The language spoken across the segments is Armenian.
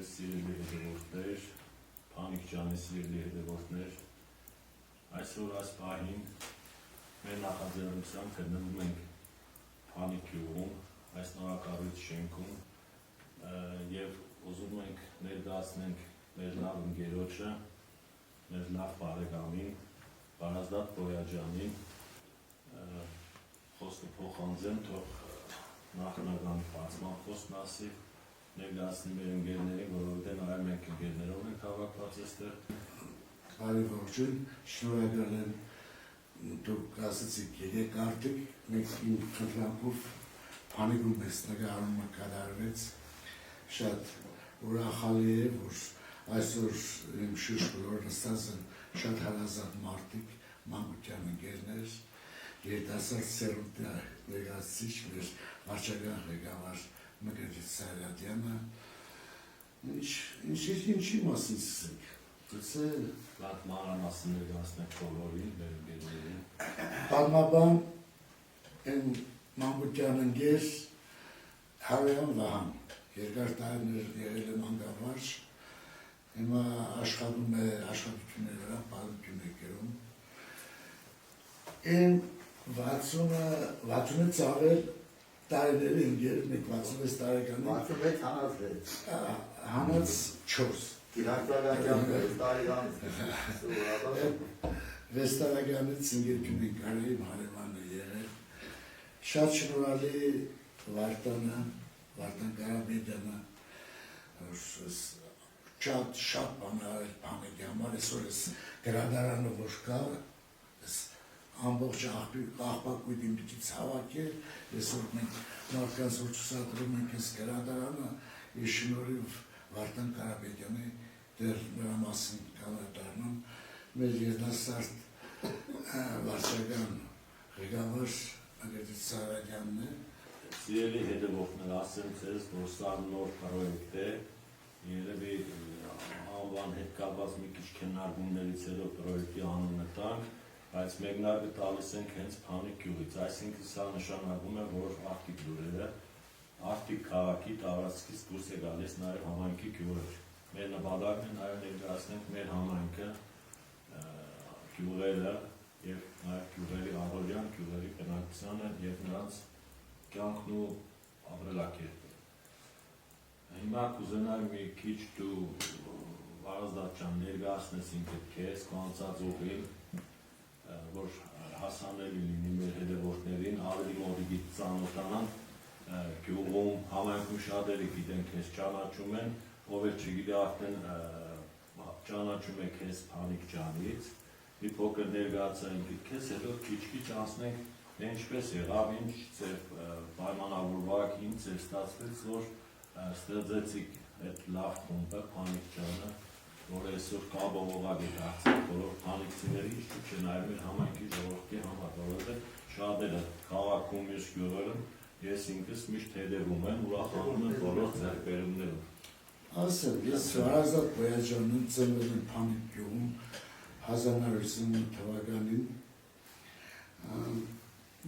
ձեզ սիրելի հետևորդներ, Փանիկ ջանի սիրելի հետևորդներ, այսօր այս պահին մեր նախաձեռնությամբ գտնվում ենք Փանիկ գյուղում, այս նորակառույց շենքում եւ ուզում ենք ներկայացնենք մեր լավ ընկերոջը, մեր լավ բարեկամին, Վարազդատ Բոյաջյանին, խոսքը փոխանցեմ, թող նախնական բացման խոսքն ասի, ներկայացնի մեր ընկերներին, որովհետև նաև մենք ընկերներով ենք հավաքված այստեղ։ Բարի ողջույն, շնորհակալ եմ դուք ասացիք եկեք արդյոք, մենք իմ խնդրանքով Փանիկում ես նկարումը կատարվեց, շատ ուրախալի է, որ այսօր իմ շուրջ բոլոր նստած են շատ հարազատ մարդիկ, մանկության ընկերներ, երիտասարդ սերունդը ներկայացուցիչ մեր վարչական ղեկավար Մկրտիչ Սարյատյանը, ինչի մասին սկսենք, գուցե Լավ մանրամասն ներկայացնենք բոլորին, մեր ընկերներին։ Պատմաբան են մանկության ընկեր Հարոյան Վահան, երկար տարիներ եղել է մանկավարժ, հիմա աշխատում է աշխատությունների վրա, պատմություն է կերում։ Են 60-ը ծաղել տարիների ընկեր, մենք 66 տարեկանի 66 հանած 4 վեստարականից ընկերություն ենք արել, հարևանը եղել, շատ շնորհալի Վարդան Կարապետյանը, շատ բան արել Փանիկի համար, այսօր ես գրադարանը որ կա, ամբողջ աղբակույտի միջից հավաքել, այսօր մենք մարդկանց որ ցուցադրում ենք այս գրադարանը, ես շնորհիվ Վարդան Կարապետյանի դեռ նրա մասին կանդրադառնում, մեր երիտասարդ վարչական ղեկավար Մկրտիչ Սարյատյանն է։ Սիրելի հետևորդներ, ասեմ ձեզ, որ սա նոր պրոյեկտ է, երևի անվան հետ կապված մի քիչ քննարկումներից հետո պրոյեկտի անունը տանք, բայց մեկնարկը տալիս ենք հենց Փանիկ գյուղից, այսինքն սա նշանակում է, որ Արտիկ լուրերը, Արտիկ քաղաքի տարածքից դուրս է գալիս նաև համայնքի գյուղեր։ Մեր նպատակն է նաև ներկայացնենք մեր համայնքը, գյուղերը եւ նաև գյուղերի առօրյան, գյուղերի բնակչությանը եւ նրանց կյանքն ու ապրելակերպը։ Հիմա կուզենայի մի քիչ դու Վարազդատ ջան ներկայացնես ինքդ քեզ, քո անցած ուղին, որ հասանելի լինի մեր հետևորդներին, ավելի մոտիկ ծանոթանան գյուղում, համայնքում շատերը գիտեն քեզ ճանաչում են, ով էլ չգիտի արդեն ճանաչում է քեզ Փանիկ ջանից, մի փոքր ներկայացնենք քեզ, հետո քիչ-քիչ անցնենք ինչպես եղավ, ինչ ձեր պայմանավորվակ, ինչ ձեր ստացվեց, որ ստեղծեցիք այդ լավ խումբը Փանիկ ջանը, որը այսօր կապահովակ է դարձել բոլոր փանիկցիների, չէ նաև մեր համայնքի ժողովրդի համար, որովհետև շատերը քաղաքում մյուս գյուղերում ես ինքս միշտ հետևում եմ, ուրախանում եմ բոլոր ձեռքբերումներով։ Ասեմ, ես Վարազդատ Բոյաջյանին ծնվել եմ Փանիկ գյուղում 1950 թվականին,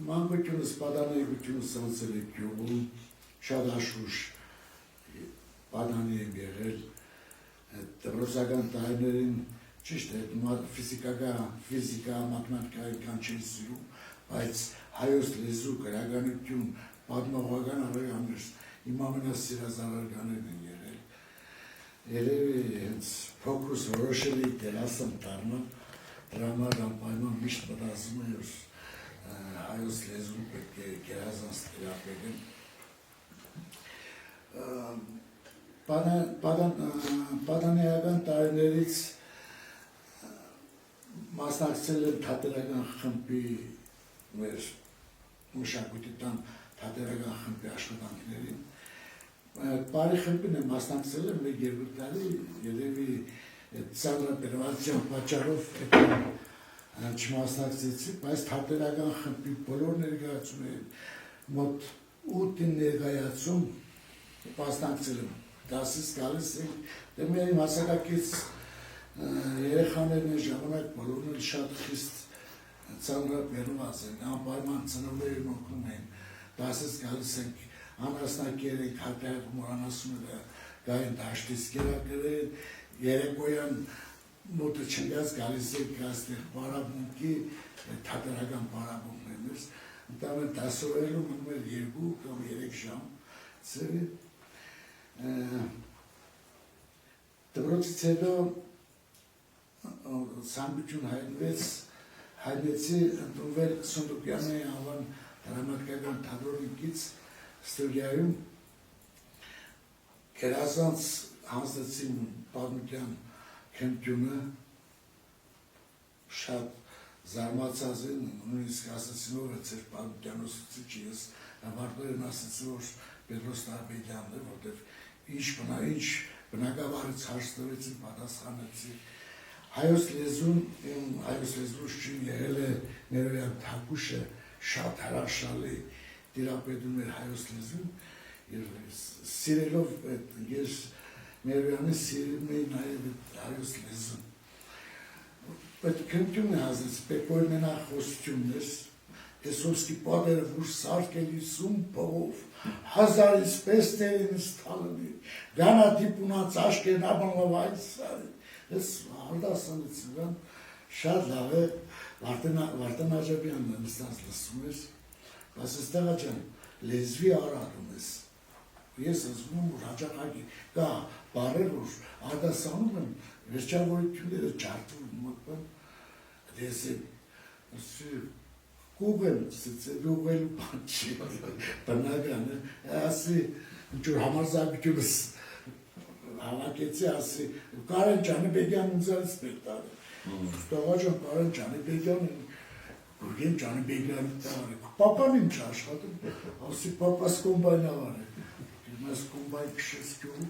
մանկությունս, պատանեկությունս անցել է գյուղում, շատ աշխույժ պատանի եմ եղել, դպրոցական տարիներին ճիշտ է, ֆիզիկա, մաթեմատիկայի կան չի սիրում, բայց հայոց լեզու, գրականություն, պատմողական առարկաներ իմ ամենասիրած առարկաներն են եղել։ Երևի հենց փոքրուց որոշել էի դերասան դառնալ, դրա համար անպայման միշտ մտածում եմ, որ հայոց լեզուն պետք է գերազանց տիրապետել։ Պատանեկական տարիներից մասնակցել եմ թատերական խմբի մեր մշակույթի տան թատերական խմբի աշխատանքներին։ Բարի խմբին եմ մասնակցել եմ մեկ երկու տարի, երևի ծանրաբերվածության պատճառով չմասնակցեցի, բայց թատերական խմբի բոլոր ներկայացումներին մոտ 8 ներկայացում մասնակցել եմ, դասից գալիս ենք, դե մեր հասակակից երեխաներն են ժամանակ բոլորն էլ շատ խիստ ծանրաբերված են, անպայման ծնողներին օգնում են, դասից գալիս ենք անհասնակեր ենք հատայակում անասում է գային դաշտիսկերակրել, երեկոյան մոտը չնգած գալիս եք գաստեղ պարաբունքի, թատերական պարաբունքներն ես, ընդամեն 10 օրերում մնում էր 2 կամ 3 ժամ ծրի, դպրոցից հետո սամբություն հայտնեցի ընդունվել Սունդուկյանի անվան դրամատիկական թատրոնիկից ստուդիայում կերազանց հանձնեցին պատմության քննությունը շատ զարմացած են, նույնիսկ ասացին ով է ձեր պատմության ուսուցիչ, ես հավարտորեն ասացի, որ Պետրոս Տարբեդյանն է, որտեղ ինչ բնակավարից հարց տվեցին, պատասխանեցի հայոց լեզուն, հայոց լեզուշին եղել է ներօրյա Թակուշը շատ հրաշալի տիրապետում էր հայոց լեզուն, սիրելով ես ներօրյանը սիրում էի նաև հայոց լեզուն։ Այդ քննությունն է հասած, պետք է մենախոսությունն էր, Էսովսկի պատերը, որ սարկելի սում փողով, հազարից պես տերին ստալնի, գանատի պունած աշկեն աբանլով այսարի, ես հալդասանեցին, շատ լավ է, Վարդան Աջաբյանն է նստած լսում ես, բայց ստեղա ջան, լեզվի արարում ես, ես զգում, որ հաճախակի կա բարեր, որ արդասանում են, վերջավորությունները ճարտվում մոտպան, ես կուղել, դուղելու բան չի, բնական է, ասի, ինչ-որ համարձակությունս հավակեցի, ասի, Կարեն Ջանիբեգյան ինձանից պետք տարի, ստողաջան Կարեն Ջանիբեգյան, գուրգեն Ջանիբեգյանի տարի, պապան ինչ աշխատում, ասի, պապաս կոմբայնավար է, ես կոմբայն կշեց կյուրում,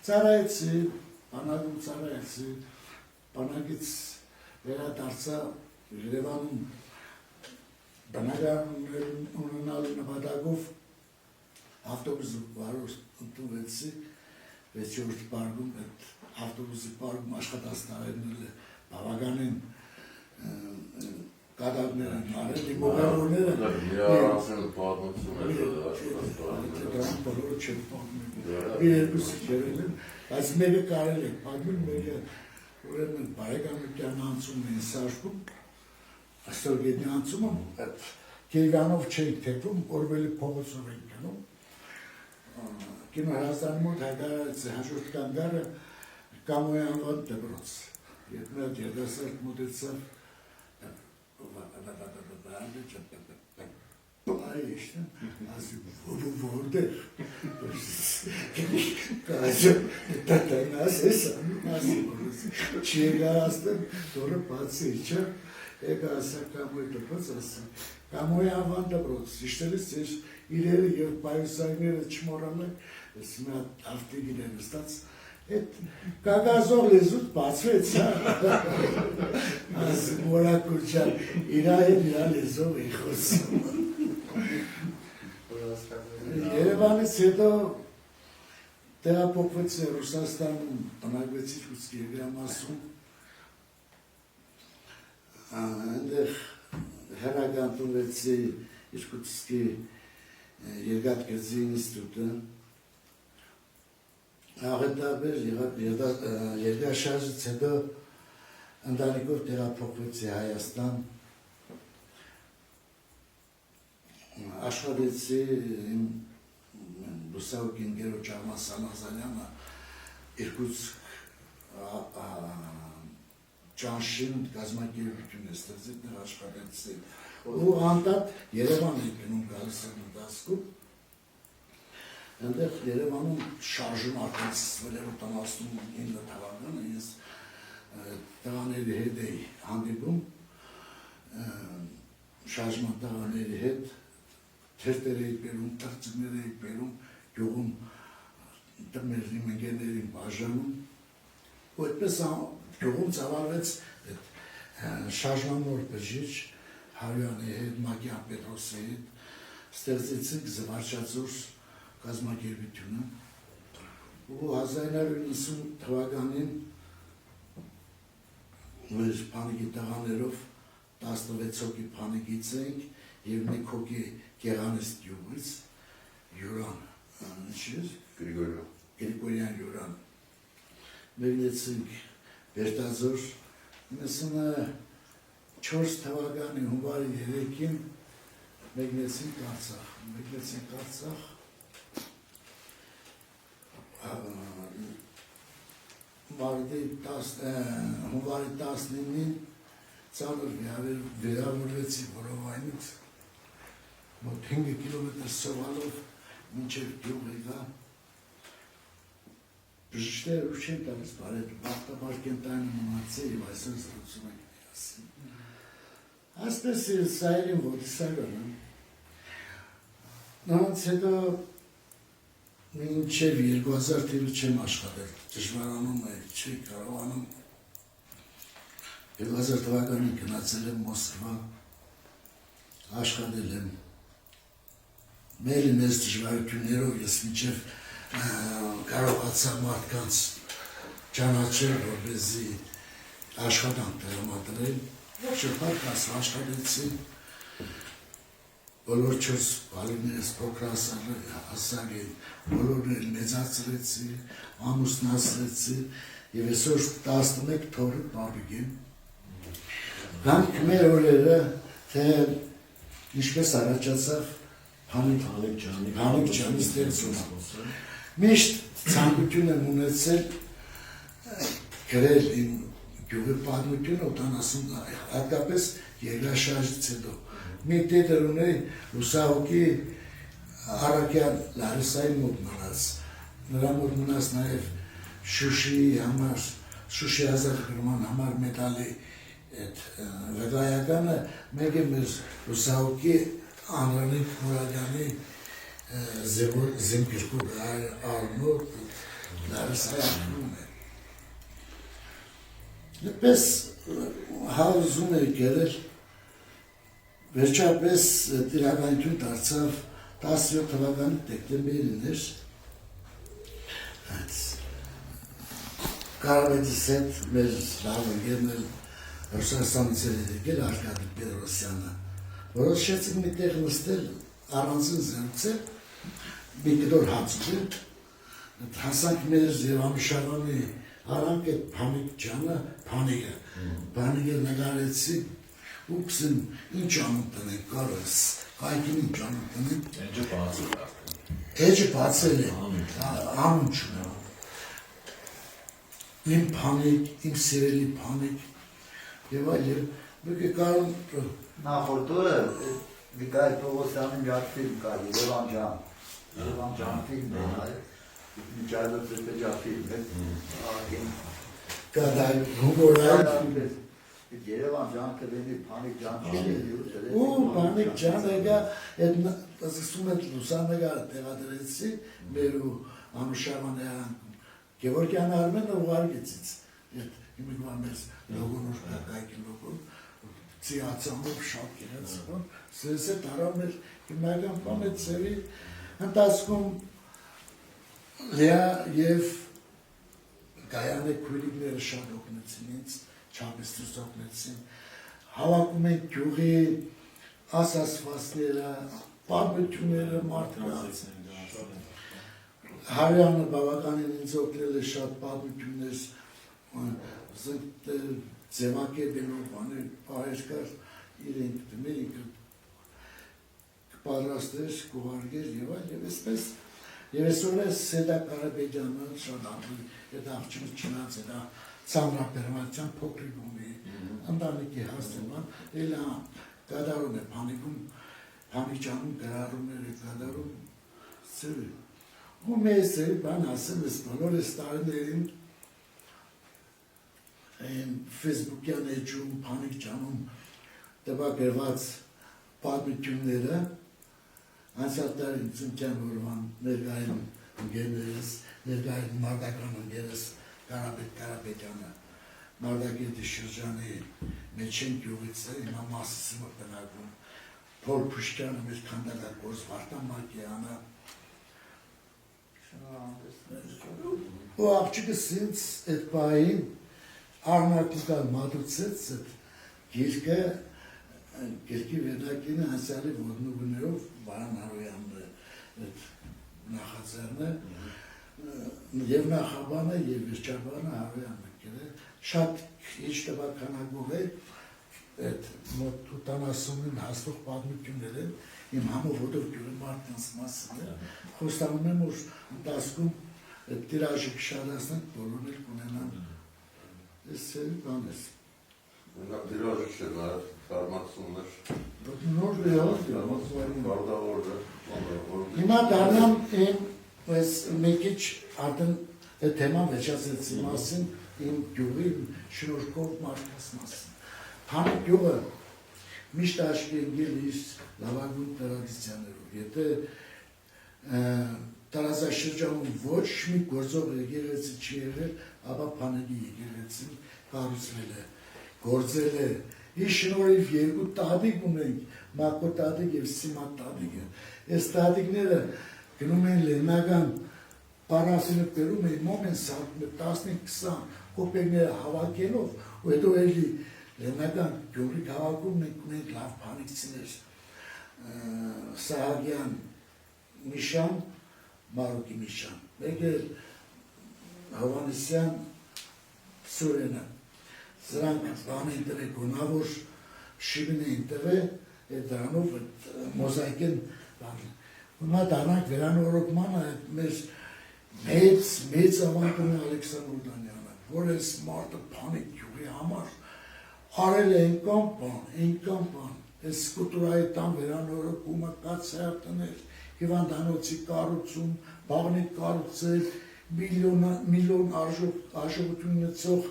ծարայեցի, բանակում ծարայեցի, բանակից վերադարձա Երևանում բնական ունենալու նպատակով ավտոբուսի վարող ընդունվեցի 6-րդ պարկում, այդ ավտոբուսի պարկում աշխատած տարերն բավականին կադակներ են արել, իմովերորները միարասել պատմություն է դրանք բոլորը չեն պատմել, մի երկուսի կերել են, բայց մեկը կարել է պատմել, մեկը ուրեմն բարեկամության անցումն են սարքում, Աստոր գետնի անցումը, Կերգանով չէիք թեքվում, Օրվելի փողոցով ենք գնում, կինո Հայաստանի մոտ հայտարարեց հաջորդ կանգարը Կամոյանվան դպրոց, երբ մի հատ երդասարդ մոտեցավ, ասի որտեղ, տատայնաս ես չի եկարաստեն, դորը բացի իչա, եկա ասա կամոյ դպրոց ասա, կամոյ անվան դպրոց, իշտերից ես իրերը և պայուսայները չմորանակ, ես մի հատ ավտիգին են ստաց, այդ կագազող լեզուտ բացվեց, ասի մորակուր չան, իրա հետ իրա լեզով էի խոսում։ Երևանից հետո տեղափոխվեցի Ռուսաստանում, բնակվեցի Գերգամասում, այնտեղ հեռագանտունվեցի Իրկուտսկի երկաթգծի ինստիտուտը, աղետաբեր երկաշարժից հետո ընտանիքով տեղափոխվեցի Հայաստան, աշխատեցի իմ լուսավոր ընկերոջ Արման Սանազարյանը Իրկուտսկ ճանշին կազմակերպություն է ստեղծել, նր աշխատեցի ու անդադ Երևան է գնում գալիս են ընթացքում, այնտեղ Երևանում շարժում արդեն սկսվել էր 79 թվականը, ես տղաների հետ էի հանդիպում, շարժման տղաների հետ թերթեր էի բերում, թղծիկներ էի բերում, գյուղում մեր ընկերներին բաժանում, ու այդպես գյուղում ծավալվեց շարժման նոր բջիջ Հարյանի հետ, Մակյան Պետրոսի հետ, ստեղծեցինք Զվարճածուր կազմակերպությունը, ու 1990 թվականին մեր փանիկի տղաներով 16 հոգի փանիկից էինք և մեկ հոգի Գեղանես գյուղից, Յուրան ինչի՞ր, Գրիգորյան։ Գրիգորյան յուրան, մեկնեցինք Բերտազոր, 94 թվականի հունվարի 3-ին մեկնեցինք Արցախ, հունվարի 19-ին ծանր վերավորվեցի որովայնից, մոտ 5 կիլոմետր սովալով մինչև գյուղ եկա, բժիշկները ուշ չեն տալիս բարետ, բախտաբար կենտանի մնացել և այսօր զրուցում ենք միասին։ Այսպես սայրին ոտիսարան, նրանց հետո մինչև 2000 թիվը չեմ աշխատել, ճշմարանում է, չի կարողանում, 2000 թվականին գնացել եմ Մոսկվա, աշխատել եմ, մերի մեծ դժվարություններով ես մինչև կարողացա մարդկանց ճանաչել, որպեսզի աշխատանք տրամադրել, շփոթ աշխատեցի, բոլոր 4 բալիներս փոքրասար են, բոլորն մեծացրեցի, ամուսնացրեցի և այսօր 11 թորը բաբիկ եմ։ Գանք մեր օրերը, թե ինչպես առաջացավ Հանիկ ջանի ստեղծումը։ Միշտ ցանկություն եմ ունեցել գրել իմ գյուղի պատմությունը 70 հատկապես երկրաշարժից հետո։ Մի տետր ունեի լուսահոգի Արաքյան Լարիսայի մոտ մնաց, նրա մոտ մնաց նաև Շուշի ազատագրման համար մեդալի վկայականը, մեկ է մեր լուսահոգի Անրանիկ Մուրադյանի զինգրկու արմոր Լարիսայի ակնում է։ Նպես հավզում է գերել, վերջապես տիրականություն դարձավ 17 թվականի դեկտեմբերին էր, Կարավետիս հետ մեր լավ ընկերն էլ Ռուսաստանից էր եկել Արկադի Պետրոսյանը, որոշեցինք մի տեղ նստել, առանցին զրուցել, մի կտոր հաց ուտել, հասանք մեր Զևամշարանի Արանք այդ Փանիկ ջանը, Փանիկը նկարեցի, ու կսին ինչ անում տնենք, կարոս, կայքին ինչ անում տնենք։ Էջը բացել է, անուն չունեմ։ Իմ Փանիկ, իմ սիրելի Փանիկ, և այլ, մեկ է կարում Նախորդորը Վիկայել Պողոսյանի մի հատ ֆիլմ կար, Երևան ջան ֆիլմ է, միջայլը ծրպեջա ֆիլմ է, կադայ հումորայլ Երևան ջան կվենի Փանիկ ջան ու Փանիկ ջան եկա, ասում էտ լուսանեգար տեղադրեցի մեր ու Անուշարվան երանքում, Գևորգյան Արմենը ուղարգեցից, իմիկվան մեզ լոգոնուր կայքի լոգոն, ծիացամով շատ կերացիկոն, սես է տարան մեր հիմնական պան է ծևի ընտասկում լեա և գայանը քույրիկները շատ օգնեցին ինձ, չապիստուս օգնեցին, հավաքում են գյուղի ասասվածները, պարմությունները մարդկանց, Հարյանը բավականին ինձ օգնել է շատ պատմություններ, ձևակերպելով բաներ, պահեր կար, իրենք դմեր, կպարաստեր, կուհարգեր և այլ, և այսպես, և այսօր է Սեդա Կարապետյանը շատ աղբի, այդ աղջինը չնած է դա ծանրապերմատյան փոքրիկ ունի, ընտանիքի հասնման, էլ կադարում է Փանիկում, Փանիջանում գրառումներ է կադարում, ծրի, ու մեզ է բան ասեմ ես բոլոր ես տարիներին Facebook-յան էջում, Փանիկ ջանում տպագրված պատմությունները անցյալ տարին ծնկյան որվան ներկային ընկերներս, ներկային մարդական ընկերս Կարապետյանը, Մարդագետի շրջանի մեջեն գյուղից է, հիմա Մասիսի մոտ բնակվում, Փոլ Փուշկյանը, մեր քանդակագործ Վարդան Մարկյանը, ու աղջիկս ինձ այդ պահին առնակուկալ մատուցեց այդ գիրքի վերնակինը անցյալի ոտնուգներով Վարան Հարոյանն է նախաձեռն է, եւ նախաբանը եւ վերջաբանը Հարոյան եկել է, շատ քիչ տվականագով է, այդ մոտ 80-ին հասնող պատմություններ են, իմ համովոդով գյուղի մարդկանց մասին է, խոստանում եմ, որ ընթացքում այդ տիրաժը կշարասնենք, բոլորն էլ կունենան, ես բան ես։ Տիրաժը չէ, ֆարմացիոներ։ Նոր լեհոտ Բարդավորը։ Հիմա դառնամ իմ այս մի քիչ արդեն այդ թեման վերջացրեցի մասին իմ գյուղի շնորհքով մարդկանց մասին։ Քանի գյուղը միշտ աչքի ընկել իր լավագույն տրադիցիաներով։ Եթե տարածաշրջանում ոչ մի գործող եկեղեցի չի եղել, ապա Փանելի եկեղեցին կառուցվել է, գործել է։ Իր շնորհիվ երկու տատիկ ունենք, Մակո տատիկ եւ Սիմա տատիկը։ Այս տատիկները գնում են լենական պարասինը բերում են մոմեն սարքում 15-20 կոպեկները հավաքելով, ու հետո էլի լենական գյուղի քաղաքում մենք ունենք լավ փանիկցիներ։ Սահակյան Միշան, Մարոկի Միշան, մեկ էլ Հովանեսյան Սուրենը։ Սրանք բան են տվել գոնավոր շիվին են տվել, այդ դրանով մոզայկեն բան։ Հիմա դառնանք վերանորոգմանը մեր մեծ ավանդն է Ալեքսանդր Ուդանյանը, որ այս մարդը փանիկ գյուղի համար արել է այնքան բան, այս կուտուրայի տան վերանորոգումը, կացայատներ, հիվանդանոցի կառուցում, բաղնիկ կառուցել, միլիոն արժողություն ունեցող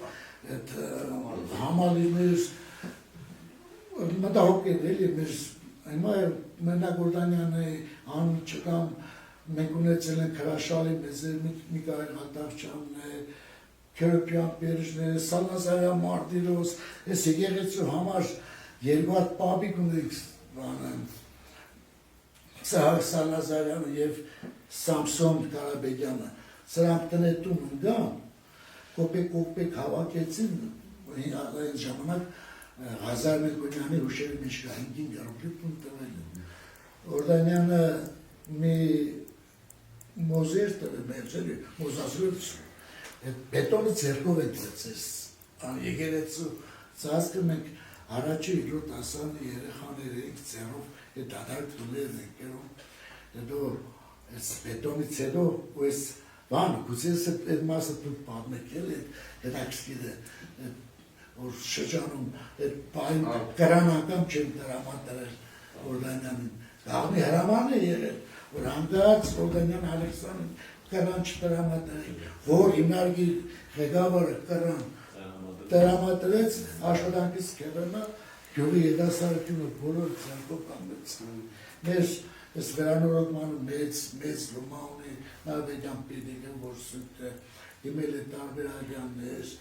համալիրներ մտահոգ են էլի մեր հիմա Մենակ Օրդանյանը անուն չկամ մենք ունեցել ենք հրաշալի մեզ Միքայել Հատավչյանն է Քյուրոպյան Պերժն է Սալնազարյան Մարտիրոս այս եկեղեցու համար երկու հատ պապիկ ունենք Սահակ Սալնազարյանը եւ Սամսոն Կարաբեգյանը սրանք տնետում ընկան կոպեկ հավաքեցին այն ժամանակ Ղազար Մելքոնյանի հուշերի մեջ կա 500 տուն տվել են։ Օրդանյանը մի մոզեր տվել մեջերի, մոզասրույց, բետոնի ձերքով են դրեցես, եկեղեցու ծածկը մենք առաջի իրոտ ասանի երեխաներ էինք ձերով, դադարք տուներ ընկերում, հետո այս բետոնից հետո ու այս բանը, գուցե այդ մասը դուք պատմեկել եք, հետաքրքիր է, որ շրջանում այդ բային կրանական չեն տրամադրել Օրդանյանին, գաղմի հրաման է եղել, որ հանգած Օրդանյան Ալեքսանդրին կրան չտրամադրել, որ հիմնարկի ղեկավարը կրան տրամադրեց աշխատանքից կերնա գյուղի երդասարությունը բոլոր ձեռքով կանգնեցին։ Մեր այս վերանորոգմանը մեծ լոմա ունի Նավեդյան Պետիկը, որ սուտ իմել է տարբեր ադյաններ,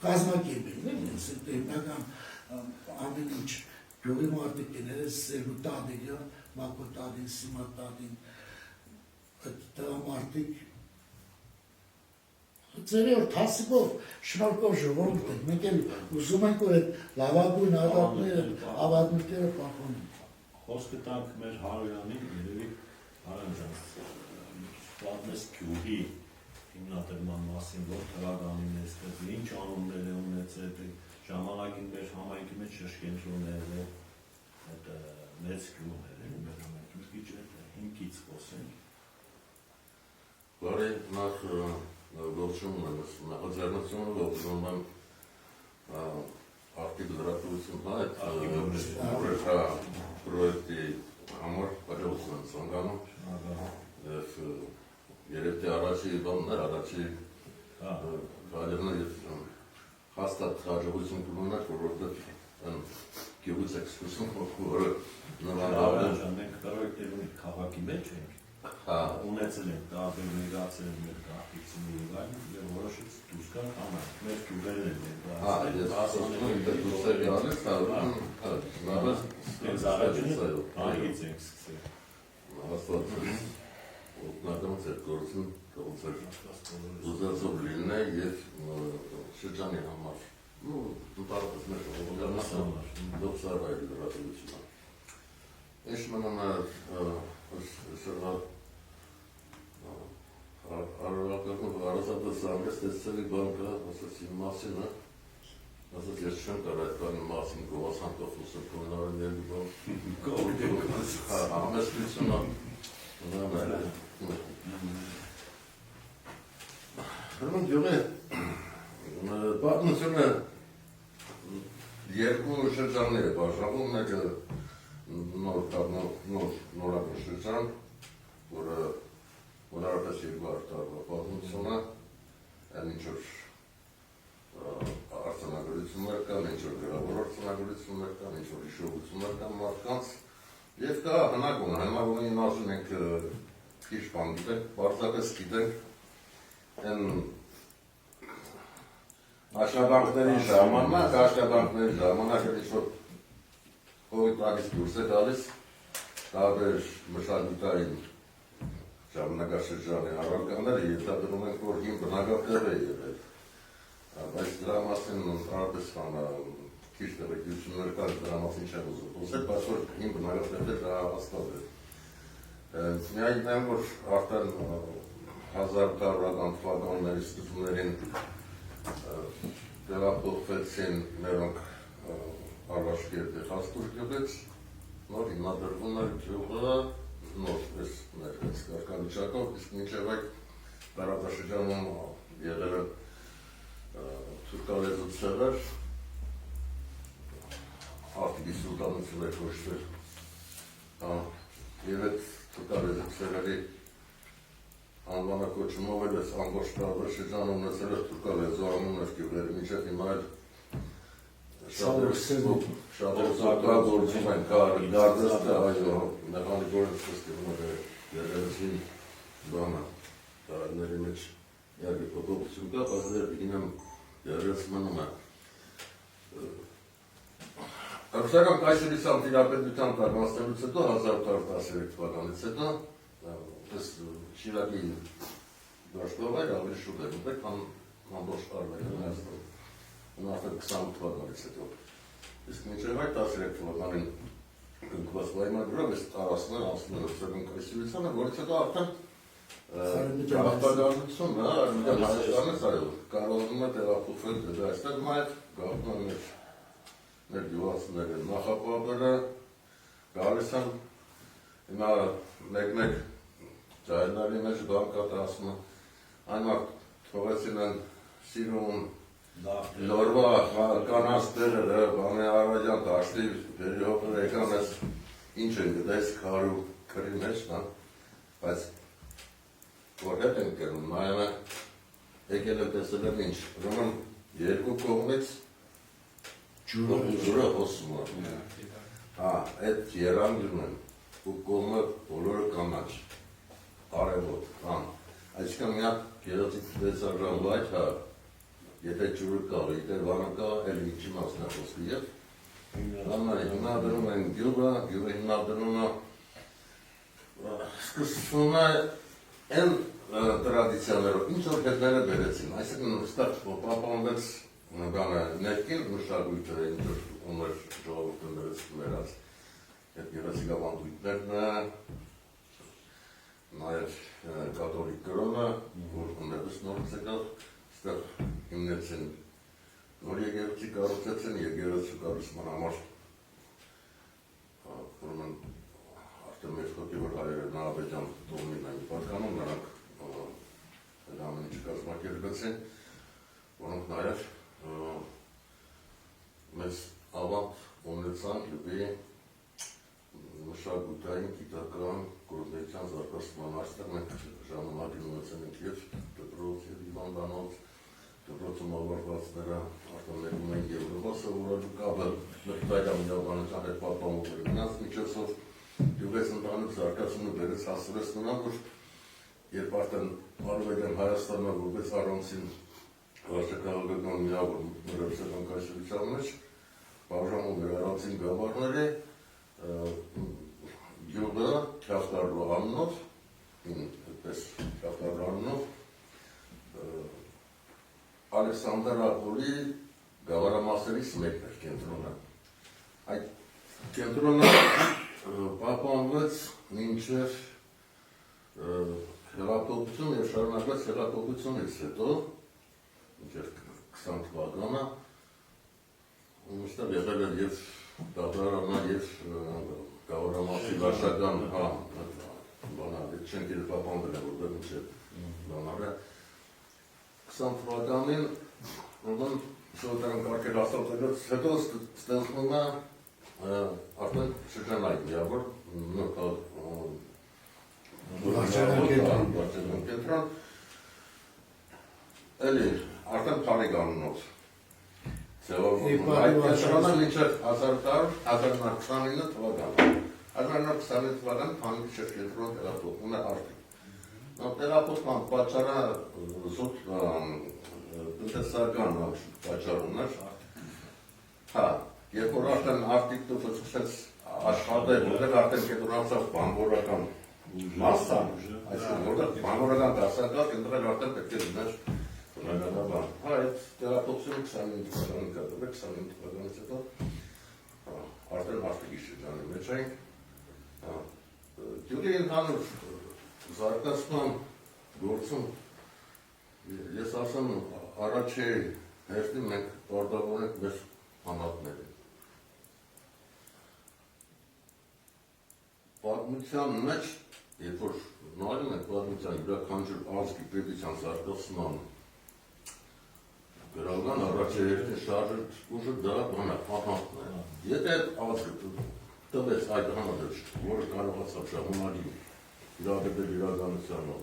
կազմակերպել են, սուտ հիմնական ամեն ինչ գյուղի մարդիկներ է, Սերու տատիկը, Մակո տատին, Սիմա տատին, դա մարդիկ Ձերի որ թասիկով, շնորհքով ժողովուրդ ենք, մենք էլ ուզում ենք, որ այդ լավագույն ավանդույթները պահպանենք։ Խոսքը տանք մեր Հարոյանին, երևի Հարոյան պատմես գյուղի հիմնադրման մասին, որ թվականին էստեղ, ինչ անուններ է ունեցել, ժամանակին մեր համայնքի մեջ շրջենտրոններ է, այդ մեծ գյուղներ են, մեր համայնքի մեջ քիչ հիմքից խոսենք։ Բարի նախ ողջունում եմ նախաձեռնությունը ողջունում եմ արտիկ լրատվություն հայտ որը պրոյեկտի համար հաջողություն եմ ցանկանում եւ երևի առաջի բաններ առաջի գալերն եւ հաստատ հաջողություն կունենա որովհետեւ այն գյուղից էքսկուրսիոն որը նվազել է մենք պրոյեկտեր ունենք քաղաքի մեջ ենք ունեցել ենք տարբեր ներկայացել են մեր քաղաքացիների եւ այլն եւ որոշեց դուրս գալ համայնք մեր գյուղերն են ես ասում եմ դե դուրս է գալիս նավես այս առաջինը այից ենք սկսել հաստատ օգնական ծերգործն կողցել ուզածով լինե եւ շրջանի համար դուտարպես մեր օգնական դոկտորայել լրատվությունը ես մնում սրվա Հարավակարգում հարազատը սանգես տեսցելի բան կա, ասաց իմ մասին, ասաց ես չեմ կար այդ բանի մասին գովասան տոխուսը կոնարների բան ամեստությունը Հրման գյողը պատմությունը երկու շրջաններ է բաժանում, մեկը նորական շրջան, որը Մոնարապես երկու արտարվա պատմությունը, այն ինչ-որ արձանագրություններ կան, ինչ-որ գրավոր արձանագրություններ կան, ինչ-որ հիշողություններ կան մարդկանց, և կա հնագուն, հնագունին ասում ենք քիչ բան գիտենք, պարզապես գիտենք, այն աշխատանքների ժամանակ ինչ-որ կովիդ տալիս դուրս է տալիս, տարբեր մշակութային ժամանակաշրջանի առարկաները ենթադրում ենք, որ հին բնակատեղ է եղել, բայց դրա մասին ընդհանրապես քիչ տեղեկություններ կան, դրա մասին չեմ ուզում խոսել, բայց որ հին բնակատեղը դա հաստատ է։ Միայն այն, որ արդեն 1800-ական թվականների սկզբներին տեղափոխվեցին մերոնք Արվաշկերտի Խասպուր գյուղից, նոր հիմնադրվում էր գյուղը նոր այս կարգավիճակով, իսկ մինչև այդ տարածաշրջանում եղել են թուրքալեզու ցեղեր, Արտիքի սուլտանությունը կոչվել, և այդ թուրքալեզու ցեղերի անվանակոչումով էլ այս ամբողջ տարածաշրջանը ունեցել է թուրքալեզու անուններ գյուղերի, մինչև հիմա էլ շատ գործում են գարդստը, այո, մեխանիկորեն սկսկվում է երևեցին բանը, տարանների մեջ երգի փոփոխություն կա, բայց դերպիկին եմ երևեց մնում է։ Ռուսական կայսրության տիրապետության տարբաստելուց հետո, 1813 թվականից հետո, այս Շիրակի դաշտով էր, ավելի շուտ էր ուտեք, ամբողջ տարվեր են Հայաստան, արդեն 28 թվականից հետո։ Իսկ մինչև այդ 13 թվականին կնքված պայմանագրով այս տարածքներ անցնում են ռուսական կայսրությանը, որից հետո արդեն Աղբագանություն, Հայաստանը կարողանում է տեղափոխվել դեպի այստեղ նաև գաղթում են մեր գյուղացիները նախապահները գալիս են հիմա մեկ-մեկ ճայրների մեջ բան կա ասում այն մարդ թողեցին են սիրում լորվա կանանց տեղերը, բանի Արվաջան դաշտի վերիհողներ եկան ես ինչ են գտես քարու քրի մեջ, բայց որ հետ են կերում, նայում է եկել են տեսել են ինչ, ուրեմն երկու կողմից ջուրը հոսում է, այդ երանգում են, ու կողմը բոլորը կանաչ, արևոտ, այսքան միակ գերոցից տեսարժան վայթ, եթե ջուրը կա, եթե վանը կա, էլ ինչի մասն է խոսքի և հիմնադրում են գյուղը հիմնադրումը սկսվում է են տրադիցիաներով, ինչ որ հետները բերեցին, այսինքն ստեղ պապանվեց ներքին մշակույթը, ինչ որ ուներ ժողովուրդը ներած հետ գեղեցիկ ավանդույթներն նաև կաթոլիկ կրոնը, որ ուներս նորից եկավ, ստեղ հիմնեցին նոր եկեղեցի կառուցեցին, եկեղեցու կառուցման համար ուրեմն արդեն մեր հոգևոր հայերը Նահաբեջան տոհմին են պատկանում, նրանք այդ ամեն ինչը կազմակերպեցին, որոնք նաև մեզ ավանդ ունեցան լուբի մշակութային գիտական գործունեության զարգացման այստեղ մենք ժամանակ ունեցել ենք և դպրոց և հիվանդանոց, դպրոցում ավարտվածները արդեն ներում են Եվրոպա սովորելու կապը մրտայրամ իրավանության հետ պատպամով էր մնաց միջոցով յուղես ընդանուց զարգացումը բերեց հասրեց նրան, որ երբ արդեն արվել են Հայաստանը որպես առանցին վարչակարգական միավոր մրցական կայսրության մեջ բաժանում էր առանցին գավառների գյուղը Քյավտարլու անունով, այդպես Քյավտարլու անունով Ալեքսանդր Ափոլի գավառամասերից մեկն էր կենտրոնը։ Այդ կենտրոնը պահպանվեց մինչև հեղափոխություն եւ շարունակված հեղափոխությունից հետո մինչեւ 20 թվականը ըստեղ եղել է եւ դատարանական եւ գավառամասի վարչական բանալի չենք պահպանվել է որտեղ մինչեւ բանալը 20 թվականին ուրեմն շոդարան կարգել ասացելուց հետո ստեղծվում է արդեն շրջանային միավոր վարչական կենտրոն էլի արդեն Փարի գանունով ձևավորվում այդ կենտրոնը մինչև 1929 թվական 1929 թվական Փարի շրջկենտրոն տեղափոխվում է արդեն տեղափոխման պատճառը զուտ տնտեսական պատճառ ուներ հա երբ որ արդեն արտիկը սկսեց աշխատել որտեղ արդեն կենտրոնացավ բանվորական մասան այսինքն որտեղ բանվորական դասակարգ ընտրել արդեն պետք է լիներ բնականաբար հա այդ տեղափոխությունը 25 թվականին կատարվել 25 թվականից հետո արդեն արտիկի շրջանի մեջ ենք գյուղի ընդհանուր զարգացման գործում ես ասեմ առաջի հերթին մենք պարտավորենք մեր անհատներին պատմության մեջ, երբ որ նայում ենք պատմության յուրաքանչյուր ազգի պետության զարգացման գրական առաջի հերթին շարժել ուժը դա անհատն է։ Եթե այդ ազգը տվեց այդ համադրիչ, որը կարողացավ ժամանակ իրագործել իրականությանով,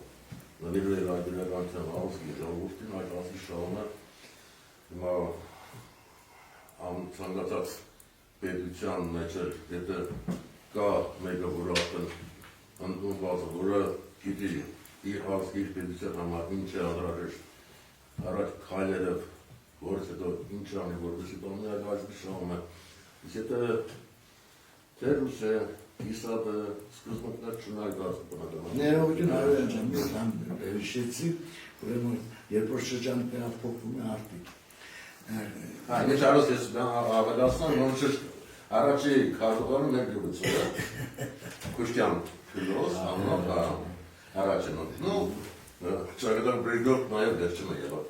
նվիրվել այդ իրականության ազգի ժողովրդին, այդ ազգի շահումը հիմա ցանկացած պետության մեջ էլ եթե կա մեկը, որ արդեն ընդունված է, որը գիտի իր ազգի իր պետության համար ինչ է անհրաժեշտ առաջ քայլերը, որից հետո ինչ անի, որպեսզի տոնի այդ ազգի շահումը, իսկ եթե թե ռուս է, իսաբը, սկզբունքներ չունարկած բնականաբար։ Ներողություն Արոյան ջան, մի բան հիշեցի, ուրեմն երբ որ շրջանը տեղափոխվում է արտիկ։ Ինչ արած ես ավելացնեմ, ոնց է առաջի քարտուղարը մեր գյուղից է։ Քուշտյան քլոս, անունով առաջին։ Ну, չգիտեմ բրիգոդ նաև վերջում է եղավ։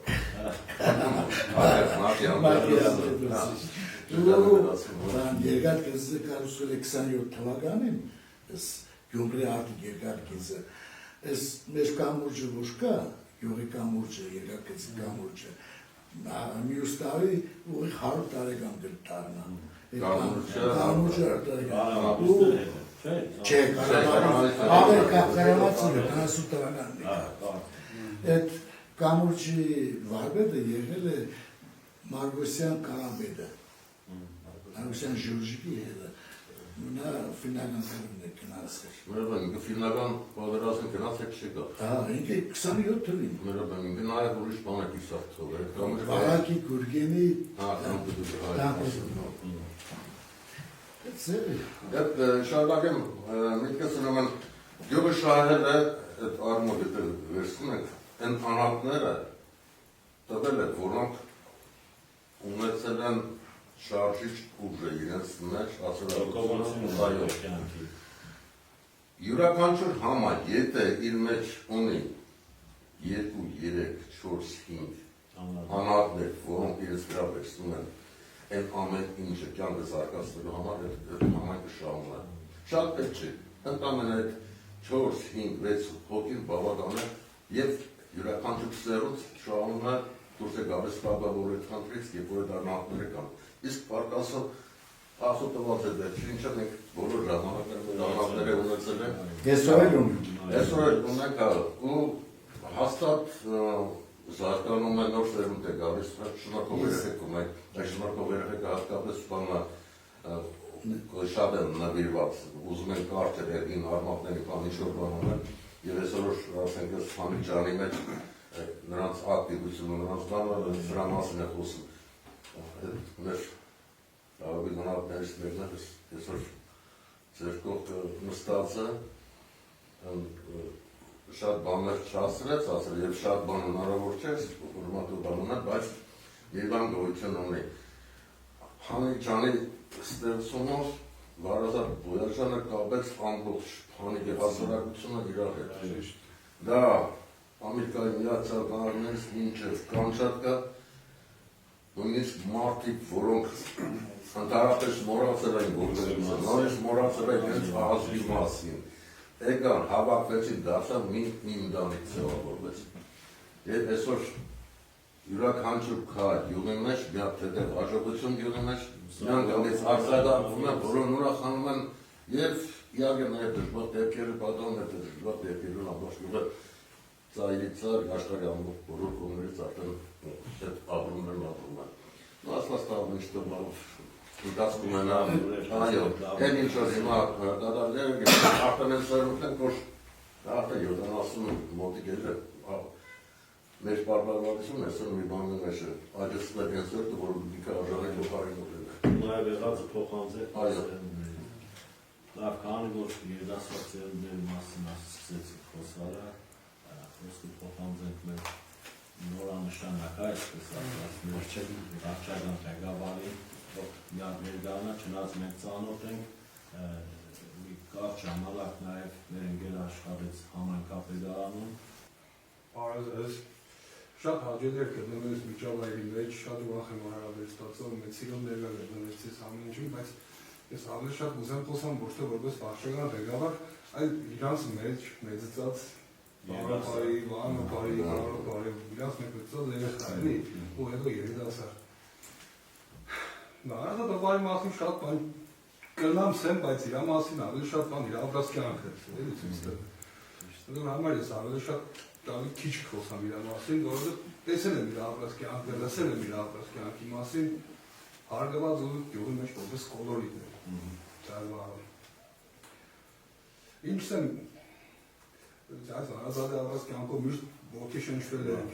Երկար կեզը կարուսել է 27 թվականին, ես գյումրի արտիկ երկար կեզը, ես մեր կամուրջը ոչ կա, գյուղի կամուրջը, երկար կեզի կամուրջը, մյուս տարի ուղի 100 տարեկան կտարնա։ Կամուրջը արտարեկան։ Չէ, կարամացին է, 40 տարականն է։ Այդ կամուրջի վարբետը եղել է Մարգոսյան կարաբետը, Մարգոսյան ժորժիկի հետը, նա ֆինական կրումն է կնացել։ Մերոբեն, ինքը ֆինական պատերազմին գնացեք չեկա։ Ինքը 27 թվին։ Մերոբեն, ինքը նաև ուրիշ բան է կիսավ թողել։ Վարակի Գուրգենի Այդ շարունակեմ, միտքս ուրեմն գյուղը շահել է այդ արմոդը վերցնում ենք, այն անհատները տվել է, որոնք ունեցել են շարժիչ ուժը իրենց մեջ ասորակությունը, յուրաքանչյուր համայնք, եթե իր մեջ ունի 2, 3, 4, 5 անհատներ, որոնք իրենց վրա վերցնում են այն ամեն ինչը կյանքը զարգացնելու համար այդ համայնքը շահում է։ Շատ պետք չէ, ընդամենը այդ 4, 5, 6 հոգին բավական է և յուրաքանչյուր սերունդ շահում է դուրս է գալիս պապավոր այդ խնդրից, երբ որ այդ անհատները կան։ Իսկ պարկասը ախոտված է վերջին, ինչը մենք բոլոր ժամանակներում անհատները ունեցել ենք։ Այսօր էլ ունենք ու հաստատ զարգանում է նոր սերունդ է գալիս, շնորհքով երեխեք ունենք, այդ շնորհքով երեխեկը հատկապես շատ են նվիրված, ուզում են կարճել երգին արմատների պան ինչ-որ բաներ, և այսօր ասենք ես Փանի ջանի մեջ նրանց ակտիվությունը, նրանց բանը սրա մասին է խոսում։ Մեր ավելի գնահատներից մեկն է, այսօր ձեր կողքը նստած է, շատ բաներ չասրեց, ասել և շատ բան հնարավոր չէ, ուրմատու բան ունեն, բայց մի բան գոյություն ունի։ Փանի ջանի ստեղծումով Վարազար Բոյաջյանը կապեց ամբողջ Փանի գեղասարակությունը իրար հետ։ դա Ամերիկայի Միացյալ Նահանգներից մինչև Կամչատկա, նույնիսկ մարդիկ, որոնք ընդհանրապես մոռացել են գործերից, նույնիսկ մոռացել են իրենց ազգի մասին, եկան, հավաքվեցին, դարձան մի ընտանիք ձևավորվեց։ Եվ այսօր յուրաքանչյուր քայլ գյուղի մեջ, մի հատ թեթև հաջողություն գյուղի մեջ, նրանք գալիս արձագանքում են, որոնք ուրախանում են եւ իհարկե նաեւ դժվար դեպքերը պատահում են, դժվար դեպքերում ամբողջը ծայրի ծայր աշխարհի ամբողջ բոլոր կողմերից արդեն այդ ապրում են։ Աստված տաղում ինչ տոմարով ընթացքում են այո, այն ինչ որ հիմա դատարները արդեն են սերունդ են, որ արդեն 70 մոտիկեր է մեր պարբարվածություն այսօր մի բան է մեզ աջստներ են սերտը, որ դիքա արժանեք լոպարին ուղեն է։ Նաև եղածը փոխանձել, լավ քանի որ երդասարցերների մասին ասացեցիք խոսալը, խոսքը փոխանցենք մեր նորանշանակ այսպես ասած վարչական ղեկավարի, որ ներգանա չնայած մենք ծանոթ ենք, մի կարճ ժամանակ նաև մեր ընկեր աշխատեց համայնքապետարանում։ Այս շատ հաջող էր գտնվում այս միջավայրի մեջ, շատ ուրախ եմ հարաբեր ստացել, մեծ սիրով ներկա գտնվեց այս ամեն ինչին, բայց ես ավելի շատ ուզեմ խոսամ ոչ թե որպես վարչական ղեկավար, այլ իրանց մեջ մեծացած բարոյի, վանոպարի, իրանց մեծացած երեխա էլի, ու հետո երիտասարդ։ Նարատը տվարի մասին շատ բան կնամ սեմ, բայց իրա մասին ավելի շատ բան իր ապրած կյանքը, էլի ցույց տվել։ Դրա համար ես ավելի շատ ավելի քիչ խոսամ իր մասին, որովհետև տեսել եմ իր ապրած կյանքը, լսել եմ իր ապրած կյանքի մասին, հարգված ու գյուղի մեջ որպես կոլորիտ է։ Ինչ եմ ազատ ապրած կյանքով միշտ ոգեշնչվել եմ։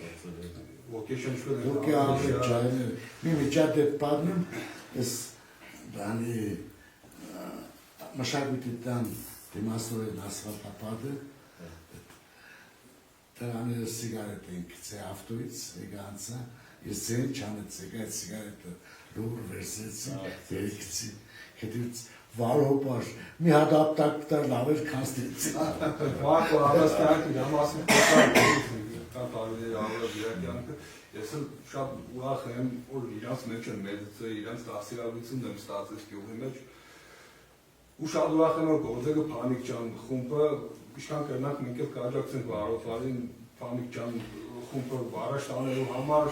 Ոգե ապրել ջայլը։ Մի միջադեպ պատմեմ, ես բանի մշակույթի տան դիմասնորեն ասֆալտապատը Դրաները սիգարետ ենք գցե ավտոից, եկանցա, ես ձեն չանեցեք այդ սիգարետը լուր վերսեցի, երիքցի, հետից վարոպար, մի հատ ապտակտար լավ էր կանստեցի։ Վարկո ապրած կյանքը իրա մասին խոսալ, կան տարիների ապրած իրա կյանքը, ես շատ ուրախ եմ, որ իրանց մեջ են մեծացել, իրանց դաստիարակությունն եմ ստացել գյուղի մեջ, ու շատ ուրախ եմ, որ գործերը Փանիկ ջան խումբը Իշքան կրնանք մենք էլ կաջակցենք Վարոպարին, Փանիկ ջան խումբը առաջ տանելու համար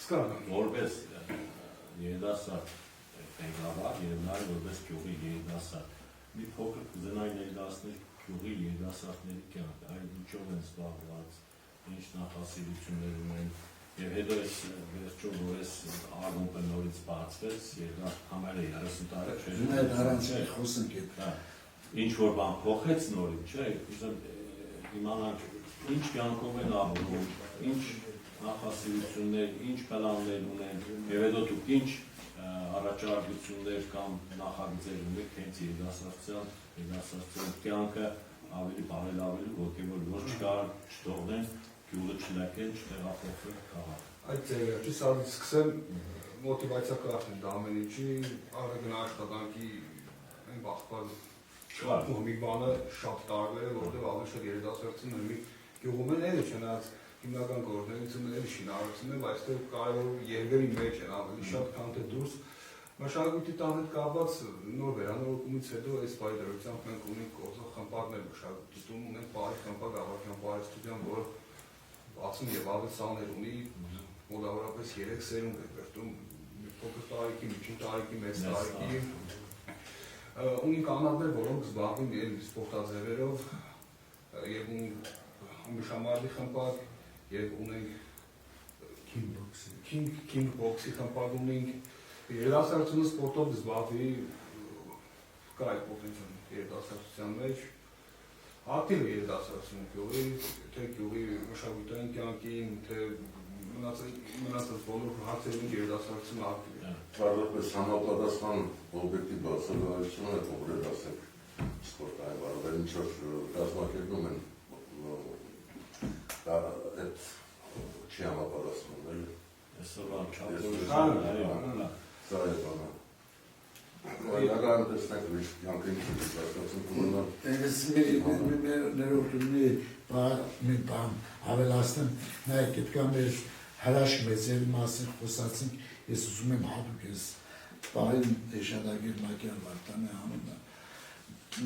սկսանք։ Որպես երիտասարդ ղեկավար եւ նաեւ որպես գյուղի երիտասարդ մի փոքր կուզենայի ներկայացնել գյուղի երիտասարդների կյանքը, այն ինչով են զբաղված, ինչ նախասիրություններ ունեն եւ հետո այս վերջում որ այս ակումբը նորից բացվեց, երկար համարը 30 տարի չէ։ Այդ առանց խոսենք այդ։ Ինչ որ բան փոխեց նորից, չէ՞, ուզեմ իմանալ ինչ կյանքով են ապրում, ինչ նախասիրություններ, ինչ պլաններ ունեն, եւ հետո դուք ինչ առաջարկություններ կամ նախագծեր ունեք հենց երիտասարդության կյանքը ավելի բարելավելու, ոգևոր ոչ չկար, չթողնեն, գյուղը չլակեն, չտեղափոխվեն քաղաք։ Այդ ձևի սա սկսեմ մոտիվացիա կախնել դա ամեն ինչի, առանց աշխատանքի այն բախված ու մի բանը շատ տարբեր է, որտեղ ավելի շատ երիտասարդությունն մի գյուղում են էլի չնայած հիմնական գործունեությունները էլի շինարարությունն է, բայց այստեղ կարևոր երկրի մեջ են ավելի շատ, քան թե դուրս։ Մշակույթի տան հետ կապված նոր վերանորոգումից հետո այս պայդրությամբ մենք ունենք գործող խմբակներ մշակույթի տուն, ունենք բարի խմբակ, ավարտյան բարեստուդիան, որը 60 եւ ավելի սաներ ունի, մոտավորապես 3 սերունդ է կրտում, փոքր տարիքի, միջին տարիքի, մեծ տարիքի ունենք անհատներ, որոնք զբաղվում են սպորտաձևերով եւ մշամարդի խմբակ եւ ունենք king boxi խմբակ ունենք երիտասարդությունը սպորտով զբաղվի կա այդ պոտենցիալը երիտասարդության մեջ ակտիվ երիտասարդություն գյուղի թե գյուղի մշակութային կյանքին թե մնացած բոլոր հարցերին երիտասարդությունը ակտիվ է Պարզապես համապատասխան օբյեկտիվ բացակայությունը ուղղել ասենք սպորտային բարբեր ինչ որ կազմակերպում են այդ չի համապատասխանում էլի Այսօրվա չափորոշ Սա է բանը Պայմանական տեսնենք ինչ կյանքին ծածկացում կունենալ։ Ես ներողությունի մի բան ավելացնեմ, նայեք այդ կա մեր հրաշք մեծերի մասին խոսացինք, ես ուզում եմ հատուկ ես պահին Էշադագիր Մակյան Վարդանի անունը։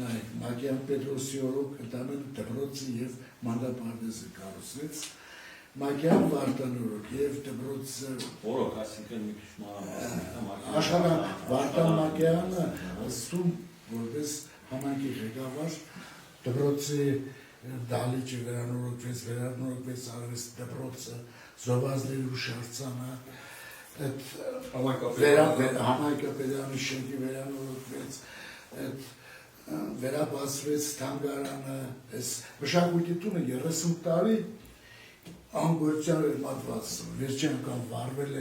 Նայեք, Մակյան Պետրոսի օրոք ընդամենը դպրոցը և մանկապարտեզը կառուցվեց, Մակյան Վարդանի օրոք և դպրոցը Օրոք, այսինքն մի քիչ մանրամասն։ Աշխարհ Վարդան Մակյանը ասում որպես համայնքի ղեկավար դպրոցի դահլիճը վերանորոգվեց արվեստ դպրոցը, Զովազների հուշարձանը, համայնքապետարանի շենքի վերանորոգվեց, վերաբացվեց թանգարանը, մշակույթի տունը 30 տարի անգործյան էր մատված, վերջի անգամ վարվել է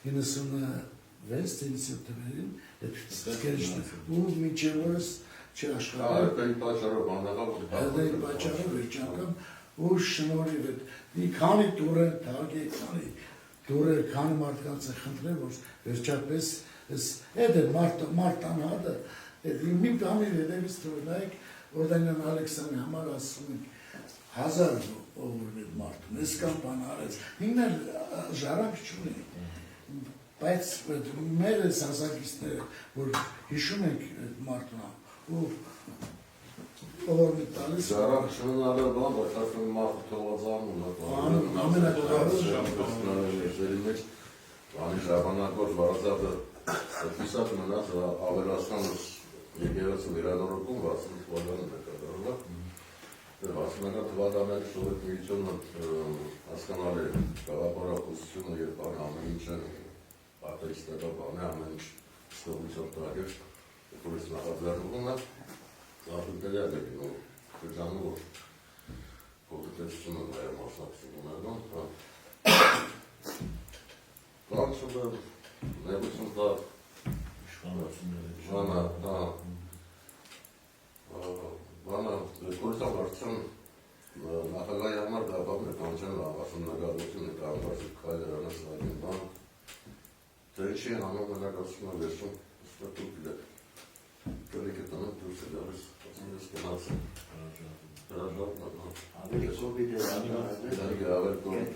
96-97 թվերին, ու մինչև օրս չի աշխատել։ Այդ պատճառով բանալավ։ Այդ պատճառով վերջի անգամ ու շնորհիվ այդ մի քանի տուրեր թարգի, քանի մարդկանց է խնդրել, որ վերջապես այդ է մարտանհատը, մի բանի հետևից թողնայք, Օրդանյան Ալեքսանի համար ասում ենք 1000 ովորվեց մարդուն, ես կամ բան արեց, ինքն ժարանք չունի, բայց մեր ես հասակիցները, որ հիշում ենք մարդուն, ու ովորվի տալիս Ժարանք չունալը բան, բայց ասում մարդը թողածանում Անի ժամանակով վարազատը պիսատ մնաց ավելացնանս եկեղեցու վերանորոգում 60 թվականին է կատարվել։ 60-ական թվականների Սովետ միությունը հասկանալ է գաղափարախոսությունը եւ ամեն ինչը ատեիստական բան է, ամեն ինչ ստողություն տալիս, որից նախաձեռնվում է, ծաղրուտելի է դեպի շրջանում, որ փոխեցությունը նաև մասնակցում ունենում, Բանցումը ներություն դա բանը գործան վարդցան նախագահի համար գաղապապն է կանչեն ասում նագաղություն է կարմարսի կայլերանս նագին բան դե ինչի հանում նագացում է վերջում ստատուկ է կրիք է տանում դուրս է դարս ասում ես կնացը Ավելի կովիդ է ավել կովիդ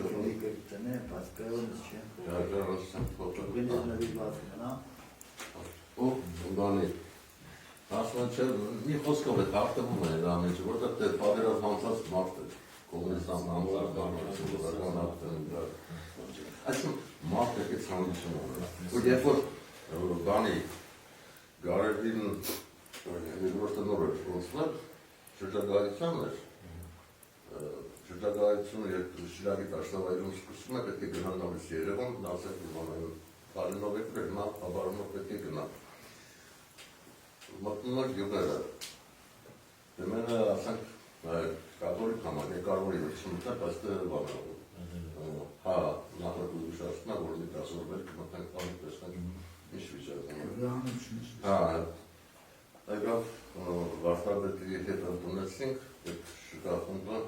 տնե, պասկայոնս չէ Գնես նվիրված մնա ու բանի ասում չէ, մի խոսքով է կարդվում է դա մեջ, որտեղ դե պատերազմ անցած մարդ է, կոմունիստական անվարական ակտն դրա։ Այսինքն մարդ է ցանկություն ունի։ Ու երբ որ բանի գարեվին երկրորդ նոր էր խոսվել, շրջագայության էր, շրջագայությունը երբ Շիրակի դաշնավայրում սկսում է պետք է գնալ նորից Երևան, դասել բանային Կարինով եկր, հիմա Աբարոնով պետք է գնալ։ Մտնում եք գյուղերը, դեմերը ասենք կատոլիկ համակ է կարվորի վրցումուտ է, բայց դե բանալում։ Հա, նախրակուզ ուշացնում է, որ մի կասորվել կմտնենք պանիկ տեսնենք ինչ վիճակում։ Հա, եկավ վարդապետի հետ ընդունեցինք, այդ շկախումբը,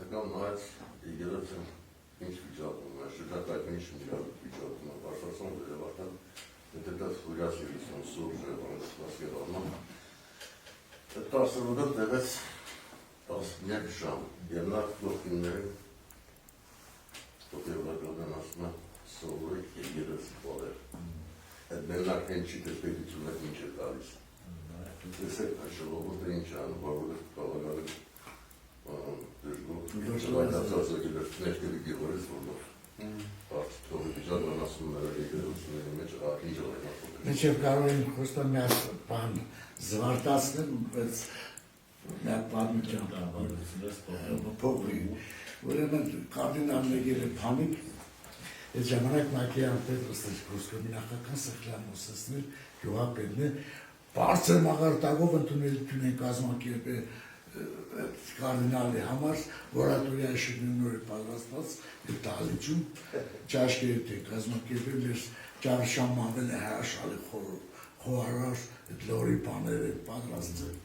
եկավ նայեց եկեղեցին ինչ վիճակում է, շրջակայքում ինչ վիճակում է, բարձրացան վերևարտան, դա ֆուրիասիվություն սուրժ է, բանստված եղարման, 10 ռուդով տևեց 11 ժամ, և նա գողքիններին, ոտևլակալեն ասում է, սովորեք եկեղեցի բալեր, այդ մենակ են չի տեսպետություն է ինչ է տալիս, տեսեք ժողովուրդը ինչ անում, բարոդը կավագալը դժգոհ ներքևի գեղորից որնով թողի վիճակն ասում մեր եկեղեցիների մեջ ինչ է Մինչև կարող եմ խոստալ մի բան զվարթացնել, բայց մի պատմության փոքրի, ուրեմն կարդինալ եկել է Փանիկ, այդ ժամանակ Մակյան Պետրոսն խոսքը մի նախական սխլան ուսացնել գյուղապետն է, բարձր մաղարտակով ընդունելություն են կազմակերպել կարդինալի համար, որատորիայի շնորհիվ պատրաստված այդ դահլիճում ճաշկերտ են կազմակերպել մեր ճարշամանվել է հրաշալի խոհարար այդ լորի բաներ են պատրաստել։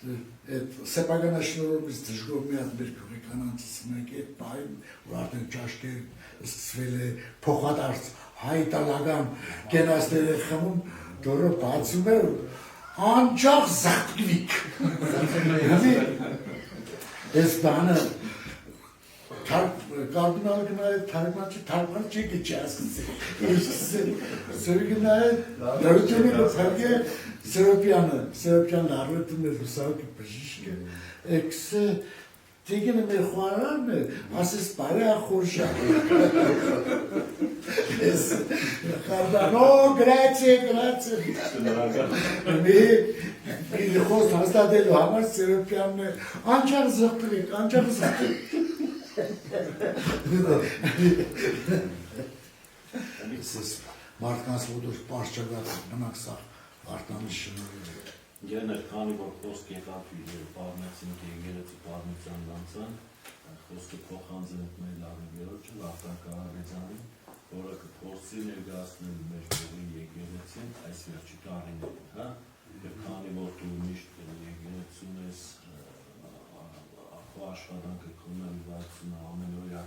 Այդ սեփականաշնորհից դժգոհ մի հատ մեր քրիկանանցից մեկ այդ բային, որ արդեն ճաշկեր սկսվել է փոխադարձ հայտանական կենացները խմում, դորը բացում է անջախ զատկվիկ։ Ես բանը կարգունալը գնայել թարգման չի գիչի ասկսել։ Սրգնայել դրությունի կփարգե Սերոպյան լարվետում է լուսավակի բժիշկը, էքսը Տիգինը մեր խորանն է, ասես բարի ախորշա։ Ես խարդան, գրացի։ Մի խոս հաստատելու համար Սերոպյանն է, անջար զղտվիկ։ Մարդկանց ոտոր պարշճագած մնակ սաղ արտանիշ շնորհել է։ Գերներ քանի որ խոսք եկավ պարմեցինք եկեղեցի պարմության դանցան, խոսքը փոխանցենք մեր լավիգերոջը Վարդակարարեզյանին, որը կփորձի ներկայացնել մեր փողի եկեղեցին այս վերջի տարիներին, հա, եւ քանի որ դու միշտ եկեղեցուն ես աշխատանքը կոնալիզացիա ամենօրյա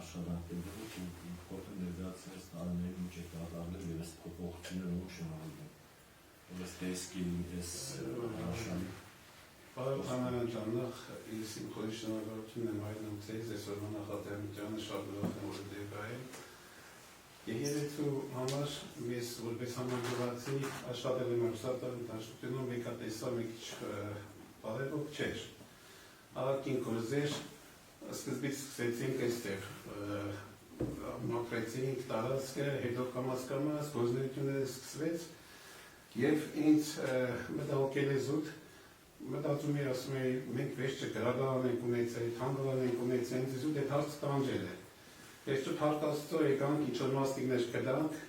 աշխատանքներով ու փոխը ներկայացնես տարիների միջև կատարել եւ այս փոփոխությունները ու շնորհել Ես տեսքի ես հաշանի։ Բարև Հանրայանջաննախ, ես իմ խորի շնորհավորություն եմ հայտնում ձեզ այսօրվա նախաձեռնությանը շատ ուրախ եմ, որ դեպայել։ Եկեղեցու համար ես որպես համագործակցի աշխատել եմ Ռուսաստանի դաշտությունում մեկատեսա մի քիչ բարևոք չէր։ Աղաքին կորզեր, սկզբից սկսեցինք այստեղ, մաքրեցինք տարածքը, հետո կամաց գործունեությունները սկսվեց Եվ ինձ մտահոգել է զուտ, մտածում էի, ասում էի, մենք վերջը գրադարան ենք ունեցել, թանգարան ենք ունեցել, ինձ զուտ այդ հարցը տանջել է։ Վերջը Փառք Աստծո եկանք, ինչ-որ մասնիկներ կդանք,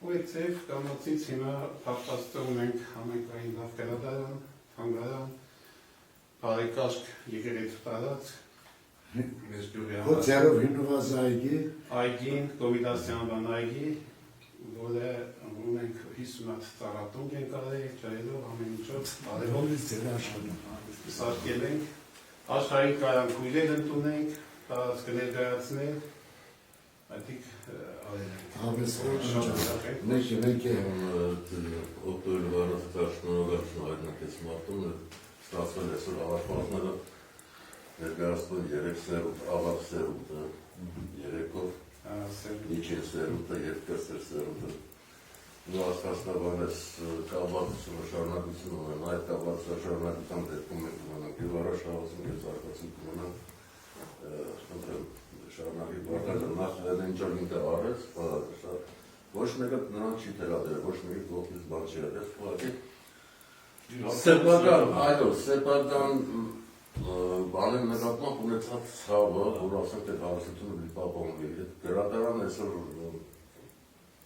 ու այդ ձև կամացից հիմա Փառք Աստծո ունենք համայնքային լավ գրադարան, թանգարան, բարեկարգ եկեղեցու տարածք, մեզ գյուղի համար։ Հոձերով հինուված այգին, Կովիդասյան բան այգի, որը ունենք 50 հատ ծառատունք ենք արել, ջրելով ամեն ինչով, սարքել ենք, աշխարհի կայանքույրեր ընդունենք, տարածքը ներկայացնել, այդիկ արել ենք։ Մենք օգտոյել վարացած շնորհակալություն հայտնենք այս մարդուն, ստացվել այսօր ավարտվածները ներկայացնում 3 սերունդ, ավակ սերունդը, 3-ով Իչին սերունդը, երկրսեր սերունդը ու ասկասնաբան ես կալվածությունը շարունակություն ունեն, այդ կալվածը շարունակության դեպքում ենք ունենանք և առաջ հավասում ես արկացին կունենանք շարունակի բարտակը նախ ինչ-որ ինքը արեց, ոչ մեկը նրան չի թերադեր, ոչ մեկի կողքից բան չի ադեր, սեպական, այո, սեպական բանին նկատմամբ ունեցած ցավը, որ ասենք այդ հարստությունը մի պահպանվի, այդ գրադարանը այսօր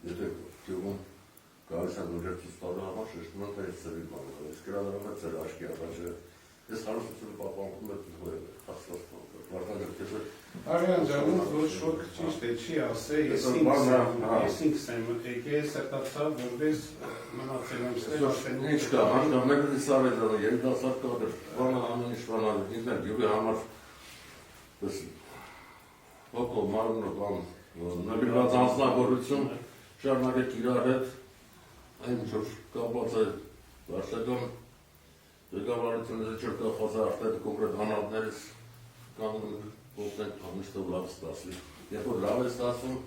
եթե գյուղում գալիս են ուժերցից տալու համար շեշտում են, թե այս ծրի բանը, այս գրադարանը ծեր աչքի առաջը, այս հարստությունը պահպանվում է վարտակը Արյան ջանում ոչ ոք ճիշտ է չի ասել, ես ինքս եմ եկել սրտացավ, որպես մնացել եմ ստեղ ասելու։ Ինչ կա, մեկը դիսարեդանը, երիտասարդ կադր, բանը ամեն ինչ բանալը, ինքն էլ գյուղի համար հոգով մարմնը բան, նվիրված անձնավորություն շարունակեք իրար հետ, այն ինչ-որ կապված է վարշական ղեկավարությունից ինչ-որ կախված է արտահայտ կոնկրետ անհատներից կանգնում Ոքնենք ամիշտով լավ ստասվի, երբ որ լավ է ստասվում,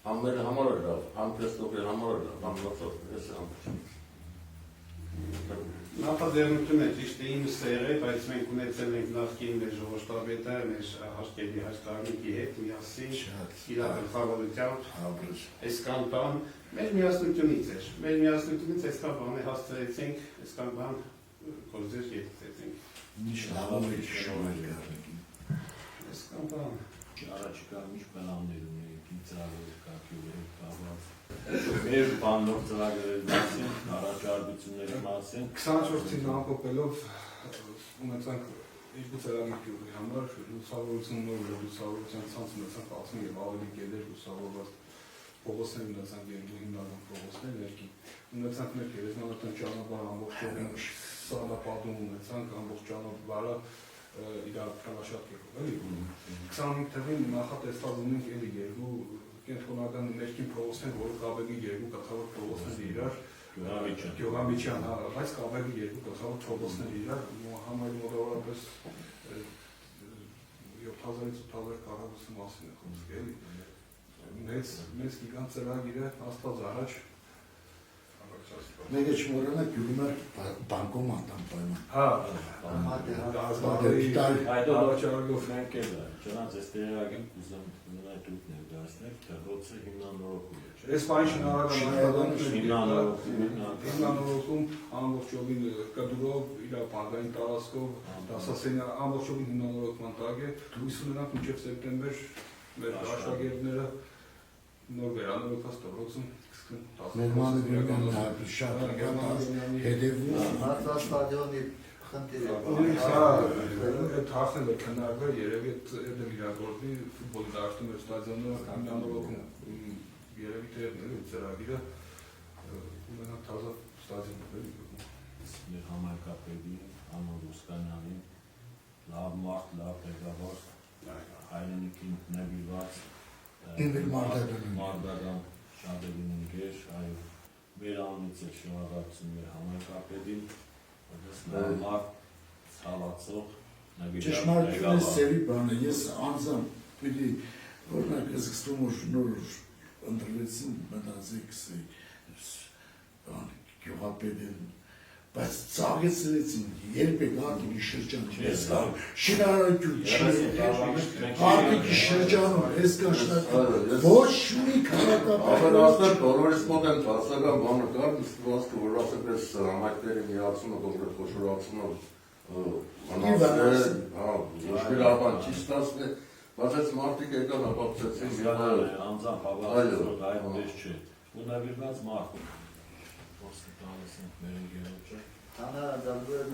համները համար է լավ, համքեստողի համար է լավ, համնացավ, ես է համքեստով։ Նախաձեռնություն է ճիշտ է իմս է եղել, բայց մենք ունեցել ենք նախկին մեր ժողովրդավետը, մեր հաշկելի հաշկարնիկի հետ միասին, իրա գլխավորությամբ, այսքան բան, մեր միասնությունից էր, մեր միասնությունից այսքան բան է հասցրեցինք, այսքան բան գործեր ետեցինք։ Ինչ լավ է շոյլ գարնիկի։ Այսքան բան։ Առաջիկա ինչ պլաններ ունեիք, ինչ ծրագրեր կաք յուղեր կաված։ Մեր բանով ծրագրեր մասին, առաջարկությունների մասին 24-ին ամփոփելով ունեցանք երկու ծրագրեր յուղի համար, լուսավորություններ ու լուսավորության ցանց ունեցանք 60 եւ ավելի գերեր լուսավորված փողոցներ ունեցանք երկու հիմնական փողոցներ ներքին։ Ունեցանք մեր գերեզմանատան ճանապարհ ամբողջովին սանապատում ունեցանք ամբողջ ճանապարհը իրար քանաշատ կերպով էլի 25 թվին նախատեսված ունենք էլի երկու կենտրոնական ներքին փողոցն, որը կապելի երկու գլխավոր փողոցներ իրար, Գյուղամիջյան։ Գյուղամիջյան, բայց կապելի երկու գլխավոր փողոցներ իրար, համարի մոտավորապես 7000-8000 քառակուսի մասին է խոսքը, էլի։ Մեծ գիգանտ ծրագիր է, աստված առաջ։ Մենք չմոռանանք գյուղում էր բանկոմատ անպայման։ Հա, Այդ առաջարկով մենք էլ չնայած այս տեղակին կուզեմ ունենալ դուք ներկայացնել, թե ոցը հիմնանորոգում է։ այս բանի շինարարական Հիմնանորոգում ամբողջովին կդուրով, իր բանկային տարածքով, դասասենյա ամբողջովին հիմնանորոգման տակ է, հույս ունենանք մինչև սեպտեմբեր մեր աշակերտները նոր վերանորոգված դպրոցում Մեր մանրական շատ հետևում Մարզա ստադիոնի խնդիր է։ Այդ հարցները քննարկվել երևի այդ իրագործվի ֆուտբոլի դաշտում էր ստադիոնը հիմնանորոգում երևի տեղն է ծրագիրը ունենա թազա ստադիոն մեր համայնքապետի Անոր Ռուսկանյանին լավ մարդ, լավ ղեկավար, հայրենիքին նվիրված մարդական շատերին ընկեր, այո, մեր անունից էլ շնորհակալություն մեր համայնքապետին, որպես լավ մարդ, ցավացող, ճշմարտությունը սերի բան է, ես անձամբ պիտի օրինակ սկսում որ նոր ընտրվեցին մտածեի կսեի գյուղապետին, բայց ծաղեցրեցին, երբ եք արտիկի շրջան չես կար, շինարարություն արտիկի շրջանում ես կաշնակ, ոչ մի Ավելացնել բոլորիս մոտ են տասական բանը կար, ստվածքը, որ ասեք ես համայնքների միացումը, կոնկրետ խոշորացումը ոչ մի լավ բան չի ստացվել, բայց այս մարդիկ եկան ապացուցեցին անձամբ հավատացող այդպես չէ, ու նվիրված մարդ ոսկի տալիս ենք մեր ընկերոջը Հանրադարձորեն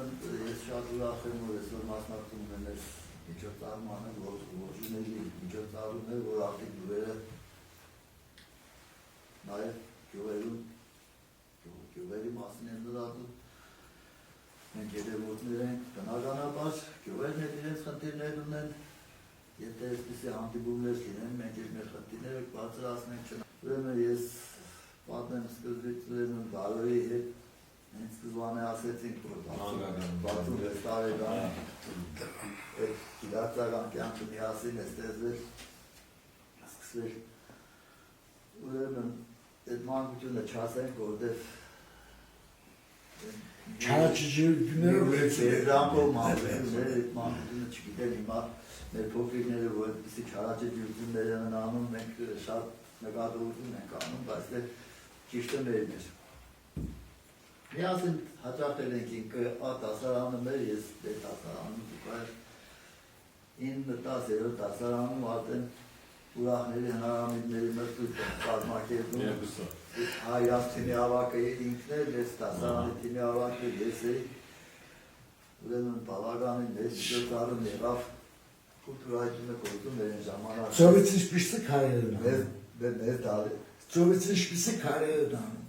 ես շատ ուրախ եմ, որ այսօր մասնակցում եմ այս միջոցառմանը, որջիների միջոցառումն է, որ արդեն գյուղերը նաև գյուղերի մասին են դրատում, մենք հետևորդներ ենք բնականաբար, գյուղերն էլ իրենց խնդիրներ ունեն, եթե այսպիսի հանդիպումներ լինեն, մենք էլ մեր խնդիրները բարձրացնենք չնայած։ Ուրեմն ես պատմեմ սկզբից ուրեմն Վարորի հետ հենց սկզբանե ասեցինք, որ 66 տարեկան այդ գիտակցական կյանքը միասին է ստեղծվել, սկսվել։ Ուրեմն այդ մանկությունը չասենք, որտեղ չարաչիջություններով Եզրանկով մանկություններ, այդ մանկությունը չգիտեն հիմա մեր փոքրիկները, որ այդպիսի չարաչիջություններ են անում, մենք շատ նկատողություն ենք անում, բայց դե ճիշտը մերն էր։ Միասին հաճախել ենք ինքը դասարանը մեր, ես դեր դասարանում դուկայր 9-10 դասարանում արդեն ուրախների հնարամիտների մրտույթ կազմակերպում հայրած թիմի ավակը ինքն էր, ես դասարանի թիմի ավակը ես էի ուրեմն բավականին մեծ միջոցառում եղավ կուլտուրայությունը գործում էր այն ժամանակ ծովից ինչպիսի քարեր են մեզ դալի ծովից ինչպիսի քարեր են անում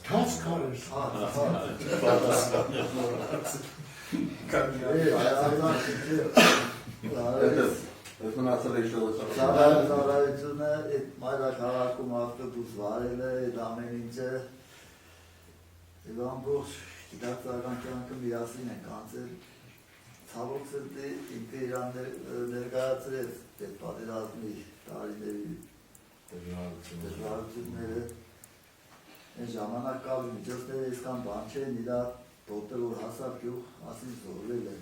Քաց քարեր Ես մնացել էի շողոցը Ծառայությունը այդ մայրաքաղաքում ավտոբուս վարել է, այդ ամեն ինչը և ամբողջ գիտակցական կյանքը միասին ենք անցել ցավոք սրտի ինքը իրան ներկայացրեց այդ պատերազմի տարիների դժվարությունները այն ժամանակ կավի միջոցները իսկան բան չեն իրա դոտը որ հասավ գյուղ ասին զորվել է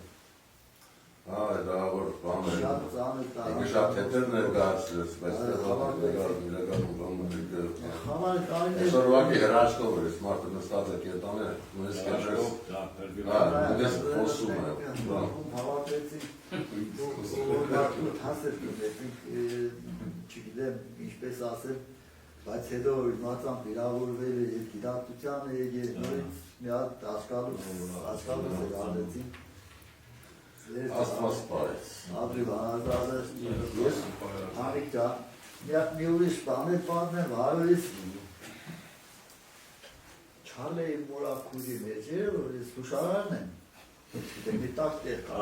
դա որ բան է շատ ծանր ինքը շատ հետեր ներկայացրեց բայց իրականում այսօր ուղղակի հրաշքով էր այս մարդը նստած է կետանը նույնիսկ ես խոսում եմ հավաքեցինք հասեր կունեցինք չգիտեմ ինչպես ասել բայց հետո իմացանք վիրավորվել է և գիտակցության է և նորից մի հատ աշխալուս էր ալեցինք Աստված պարեց Աբրի վանազարը ես հանիք ճա մի ուրիշ բան է պատմեմ հարորից չալ էի մորակուզի մեջ է որ ես հուշարարն եմ մի տակ տեղ կա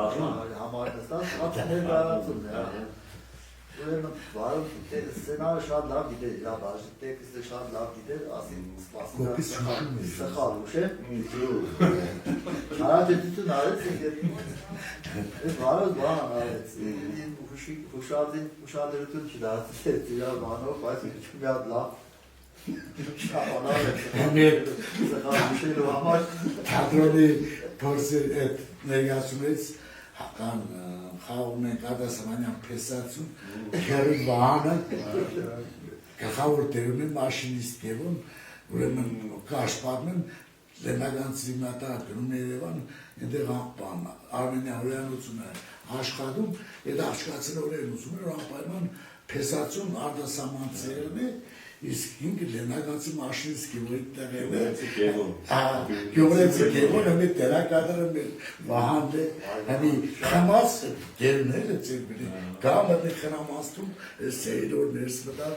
համարնստած հատ ներկայացում Ուրեմն վարում սցենարը շատ լավ գիտեր, իր բաժի տեքստը շատ լավ գիտեր, ասին Կոպիտ հուշում էր։ սխալ ուշ է։ Հարաճետություն արեց, այդ վարոս բան արեց, ուշադրություն չդարձեց իր բանով, բայց մի հատ լավ շաբանավ է, սխալ ուշելու համար։ Թատրոնի փորձի այդ ներկայացումից կան խաղում են Ադասամանյան փեսացում, Քերի Վահանը գլխավոր դերում է մաշինիստ եղում, ուրեմն կաշպարն լենագանցի մատա գնում Երևան, այնտեղ բան Արմենիա հյուրանոցում է աշխատում, այդ աշխատացել օրերն ուզում էր անպայման փեսացում Ադասամանցերն է, իսկ ինքը լենագանցի մաշինիստ գյուղի տեղել է, գյուղրեցի գևոն հմի տերակադրում էր Վահանդ է, հմի խմաց գերներ է ծերբինի, գամըտ է խրամաստում, սեյրոր ներս մտավ,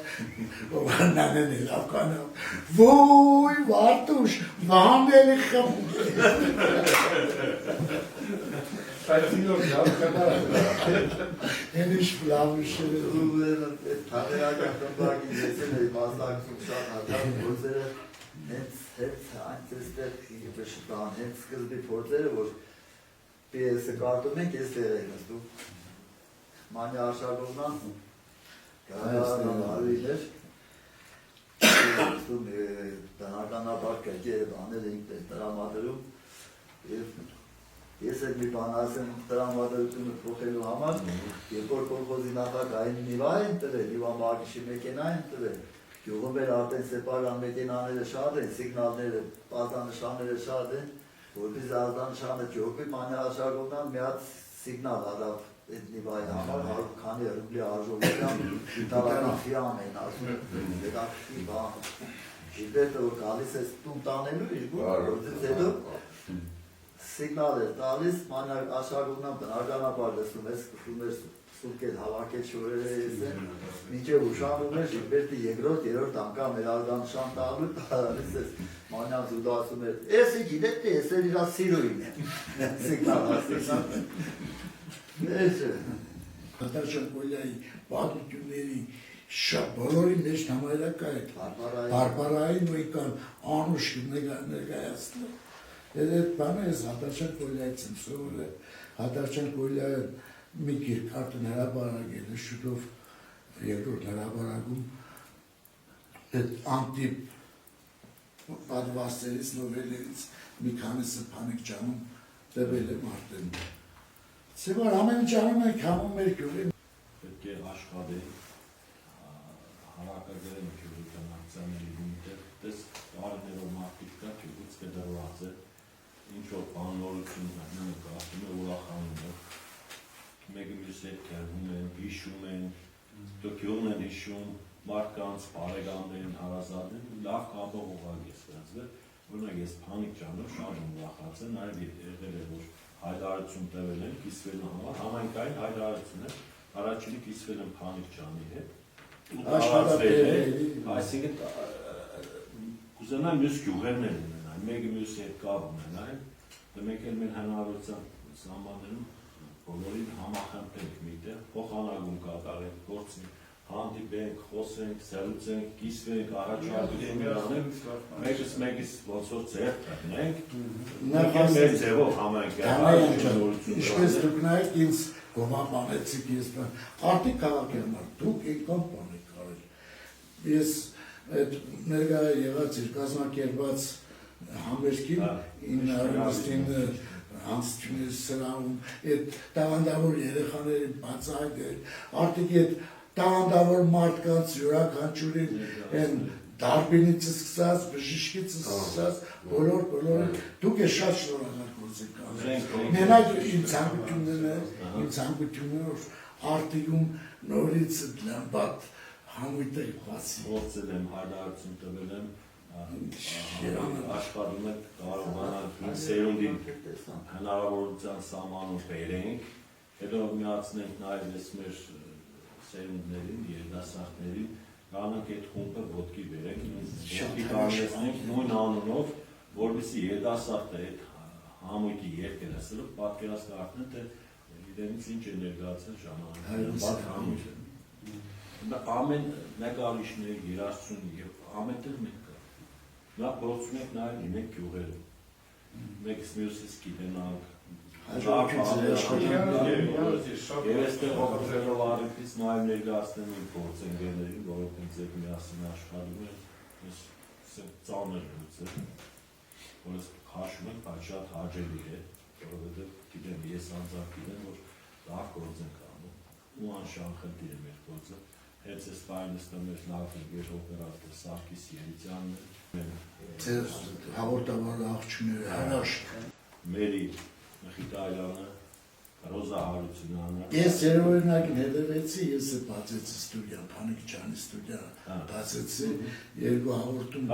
նանեն է լավ կանավ, ոյ վարտուշ, Վահանդ է խմում է։ Են իշ պլավուշել է։ Թատերական խմբակի եսել է մասնակցում շատ հատար փորձերը, հենց այնտեղ շտան, հենց սկզբի փորձերը, որ պիեսը կարդում ենք, ես տեղ եմ նստում։ Մանյա Արշակովնան, գարան հարույն էր, նստում տնականաբար կրկերը բաներ էինք տրամադրում, և ես էլ մի բան ասեմ տրամադրությունը փոխելու համար, երբ որ կոլխոզի նախագահային նիվա են տվել, նիվա մագիշի մեքենա են տվել, գյուղում էլ արդեն սեպարան մեքենաները շատ են, սիգնալները, պատանշանները շատ են, որպես ազդանշանը ճոկվի, Մանյա Արշակովնան մի հատ սիգնալ արավ այդ նիվայի համար, քանի ռուբլի արժողության իտալական ֆիրամ են ասում, հետաքրքիր բան, Ժիլբերտը որ գալիս է տուն տանելու իր գործից հետո սիգնալ էր տալիս, Մանյա Արշակովնան բնականաբար լսում էր, սկսում էր սուլկել հավաքել շորերը եսեն, մինչև ուշանում էր Ժիլբերտի երրորդ անգամ էր արգանշան տալու, տալիս ես Մանյան զուդասում էր, եսի գիտեք թե ես էլ իրա սիրույն է, սիգնալ ասեցան, Հատաշան Կոլյայի պատմությունների շատ բոլորի մեջ համայրակա է, բարբարային ու եկան անուշ ներկայացնել, այդ բանը ես Հատաշան Կոլյայից եմ սովորել, Հատաշան Կոլյայը մի գիրք արդեն հրապարակել է շուտով երկրորդ հրապարակում այդ անտիպ պատվաստերից, նովելներից մի քանիսը Փանիկ ջանում տվել եմ արդեն։ Սեվար ամեն ինչ անում ենք համում մեր գյուղին։ Պետք է աշխատել, հարակագրել գյուղի տնակցանների միտեղ, տես տարիներով մարդիկ կա գյուղից կդրված է, ինչ-որ բանորություն կարդում է, ուրախանում է, մեկը մյուս հետ կերվում են, հիշում են, գյուղն են հիշում, մարդկանց, բարեկամներին, հարազատներին, լավ կապող ուղղակ է ստեղծվել, օրինակ ես Փանիկ ջանով շատ ուրախացել, նաև եղել է, որ հայտարարություն տվել են կիսվելու համար, համայնքային հայտարարություն է, առաջինը կիսվել են Փանիկ ջանի հետ, ու տարածվել է, այսինքն կուզենան մյուս գյուղերն են ունենային, մեկը մյուսի հետ կապ ունենային, մեկ էլ մեր հնարավորության սահմաններում բոլորին համախմբենք միտեղ, փոխանակում կատարենք, գործենք, հանդիպենք, խոսենք, զրուցենք, կիսվենք, առաջարկություններ անենք, մեկից ոնց որ ձեռք տնենք, մեր ձևով համայնք ինչպես դուք նայեք ինձ գովաբանեցիք ես արտիկ քաղաքի համար, դուք եկան բան եք արել։ Ես այդ ներկա եղած իր կազմակերպված համերգին 919 հանցությունների սրանում, այդ տաղանդավոր երեխաներին բացահայտել, արդիկ այդ տաղանդավոր մարդկանց յուրաքանչյուրին են դարբինից սկսած, բժիշկից սկսած, բոլորը, դուք է շատ շնորհակալ գործեք անել։ Մենակ իմ ցանկությունները արդիում նորից լամբատ համույթը բացի։ Գործել եմ, հայտարարություն տվել եմ, աշխատում եք կարողանալ սերունդին հնարավորության սահմանում բերենք, հետո միացնենք նաև ես մեր սերունդներին, երիտասարդներին, կանանք այդ խումբը ոտքի բերենք, ոտքի կարողանանք նույն անունով, որպեսզի երիտասարդը այդ համույթի երգը լսելով պատկերացնեն, թե իրենից ինչ է ներկայացել ժամանակը, բաց համույթ է։ Ամեն նկարիչներ, երաժշտություն եւ ամենտեղ մենք կա։ Նա փորձում ենք նաեւ լինենք գյուղերում։ Մեկս մյուսից գիտենանք։ Եվ այստեղ օգտվելով առիթից նաեւ ներկայացնեմ իմ փորձընկերներին, որոնք ձեր միասին աշխատում են, ես ծանր լուծել, որ քաշում ենք, բայց շատ հաճելի է, որովհետեւ գիտեմ, ես անձամբ գիտեմ, որ լավ գործ ենք անում, ու անշանխնդիր է մեր գործը։ Հենց այս պայմանստը մեր լավ ընկեր օպերատոր Սարգիս Երիցյանն է։ Ձեր հաղորդավար աղջիկները հրաշ։ Մերի Մխիթարյանը, Ռոզա Հարությունյանը։ Ես ձեր օրինակին հետևեցի, ես բացեցի ստուդիան, Փանիկ ջանի ստուդիա, բացեցի երկու հաղորդում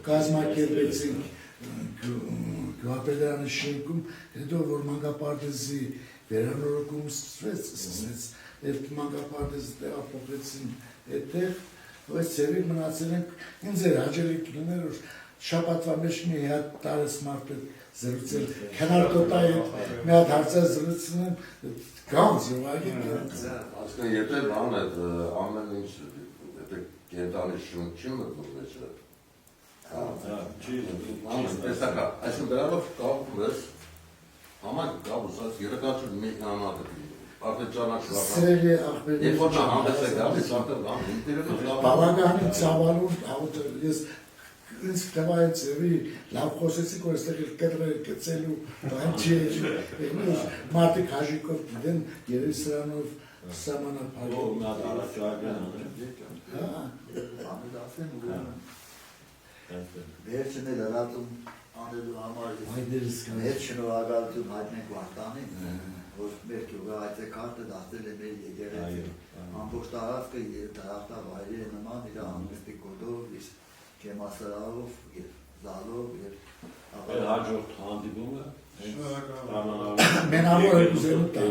կազմակերպեցինք Գյուղապետարանի շենքում, հետո որ մանկապարտեզի վերանորոգում սկսվեց, եւ մանկապարտեզը տեղափոխեցին այդտեղ, այս ծերի մնացել ենք, ինձ էր հաճելի կլիներ, որ շաբաթվա մեջ մի հատ տարես մարդ զրուցել, քննարկոտայի մի հատ հարցեր զրուցում, գանձ ուղղակի։ Ասկան եթե բան է, ամեն ինչ, եթե կենտանի շունչ չի մտնում մեջը, տեսակա, այսին դրանով կապում ես, համակ կապ ուսած երեքաչուր մի անատ է, արդեն ճանաչում Սրելի աղբերի։ Երբ որ նա համես է գալիս, արդեն բան, ինտերնետով բավականին ծավալուն, ես ինձ տվա այդ ձևի լավ խոսեցիք, որ այստեղ կտրել կծելու, բան չի մարդիկ հաժիկով գիտեն, երևի սրանով սամանափակ։ Ո՞ր նա առաջարկեն Վերջն էլ հրատում անելու համար մեր շնորհակալություն հայտնենք Վարդանին, որ մեր գյուղը այդ քարտը դարձել է մեր եկեղեցի։ Ամբողջ տարածքը եւ դարախտավայրի նման իր ամենստի կոդով, իր կեմասարով, եւ զալով եւ հաջորդ հանդիպումը Մենավոր է ուզելու տա։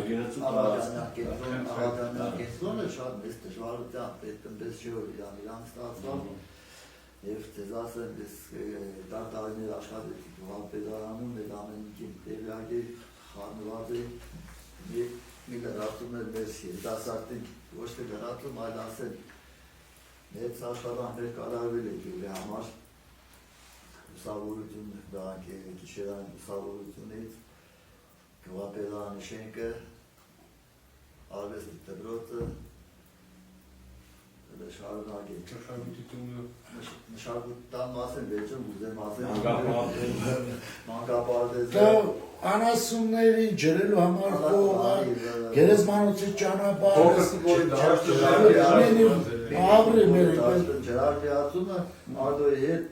Աղադանակեցոնը շատ մեծ դժվարությամբ այդպես չի որ իրան ստացավ եւ ձեզ ասեմ ես տարիներ աշխատեցի Գյուղապետարանում այդ ամեն ինչին տեղյակ էի խառնված էի մի լրացում էր մեզ երիտասարդին ոչ թե լրացում այլ ասել մեծ աշխատանքներ կատարվել է գյուղի համար լուսավորություն դրանք գիշերային լուսավորությունից Գյուղապետարանի շենքը արվեստի դպրոցը շարունակել մշակութան մասին վերջում ուզեմ ասել մանկապարտեզը անասունների ջրելու համար փողը գերեզմանոցի ճանապարհը ջրարգացումը արդոյի հետ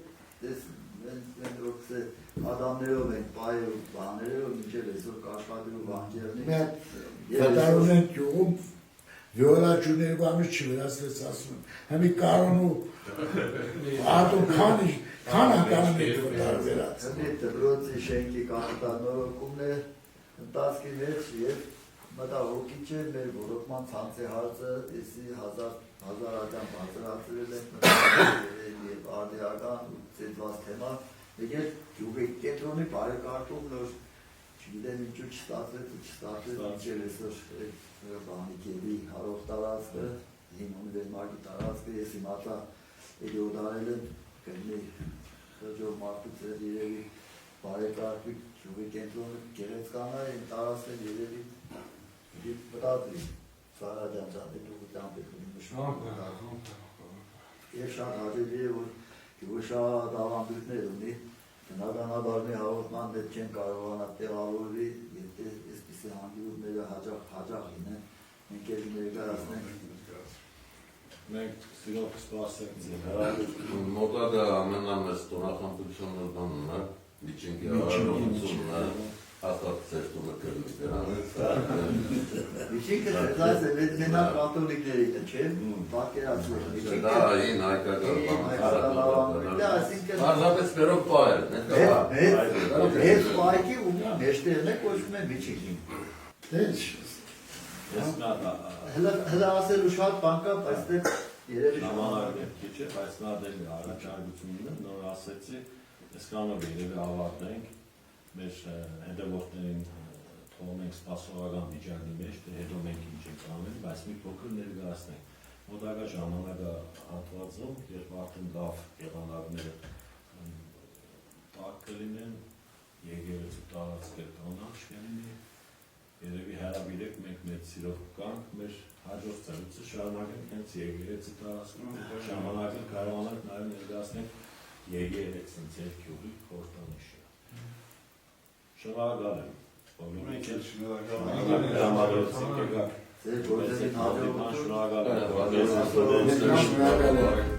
ադամներով ենք պայով բաներով մինչև այսօր կաշխատելու բանջերնի կատարում ենք գյուղում Վիոլա ջուներու ամիս չի վերացվեց ասում եմ, հեմի կարոն ու ատում քան անկանում եք վտար վերաց։ Հմի դպրոցի շենքի կանտանորոգումն է ընտասկի մեջ և մտահոգիչ է մեր որոտման ցանցի հարցը, եսի հազարական բարձրացրել ենք և արդիական ու ծեծված թեմա, եկել գյուղի կենտրոնի բարեկարգում նոր չգիտեմ ինչու չստացվեց ու չստացվեց մինչև այսօր բանիկերի հարող տարածքը, հին ունիվերմագի տարածքը, ես իմացա էլի օդարել եմ կրնի խրջով մարդուց երևի բարեկարգի գյուղի կենտրոնը գեղեցկանա են տարածքն երևի մտածի Սարաջան ճանտի դուղությամբ է նշում և շատ հաջելի է որ գյուղը շատ ավանդույթներ ունի բնականաբար մի հաղորդման դեպ չեն կարողանա տեղավորվի եթե այսպիսի հանդիպումները հաճախ լինեն մենք էլ ներկայացնենք մենք սիրով կսպասենք ձեր մոտա դա ամենամեծ տոնախմբությունը բանն է միջինքի հարաբերությունն է հաստատ ձեր տունը կրնի դրանից միջինքը դրած է մենակ կաթոլիկներին է չէ պատկերացնեք դա այն հայկական այսինքն Արզապես բերով պայր հետ պայքի ու մեջտեղն է կոչվում է միջինքին հլը ասելու շատ բան կա բայց դե երևի ժամանակը քիչ է բայց նա դեր առաջարկությունն նոր ասեցի այսքանով երևի ավարտենք մեր հետևորդներին թողնենք սպասողական վիճակի մեջ, թե հետո մենք ինչ ենք անում, բայց մի փոքր ներկայացնենք։ Մոտակա ժամանակը հատվածում, երբ արդեն լավ եղանակները տաք կլինեն, եկեղեցու տարածքը կանաչ կլինի, երևի հարաբերեք մենք մեծ սիրով կանք, մեր հաջորդ ծրուցը շարունակենք հենց եկեղեցի տարածքում, ժամանակը կարողանանք նաև ներկայացնենք եկեղեցին ձեր գյուղի խորհրդանիշը։ Շնորհակալ եմ։ Մենք էլ Շնորհակալ եմ։ Ձեր գործերին հաջողություն։ Շնորհակալ եմ։ Շնորհակալ եմ։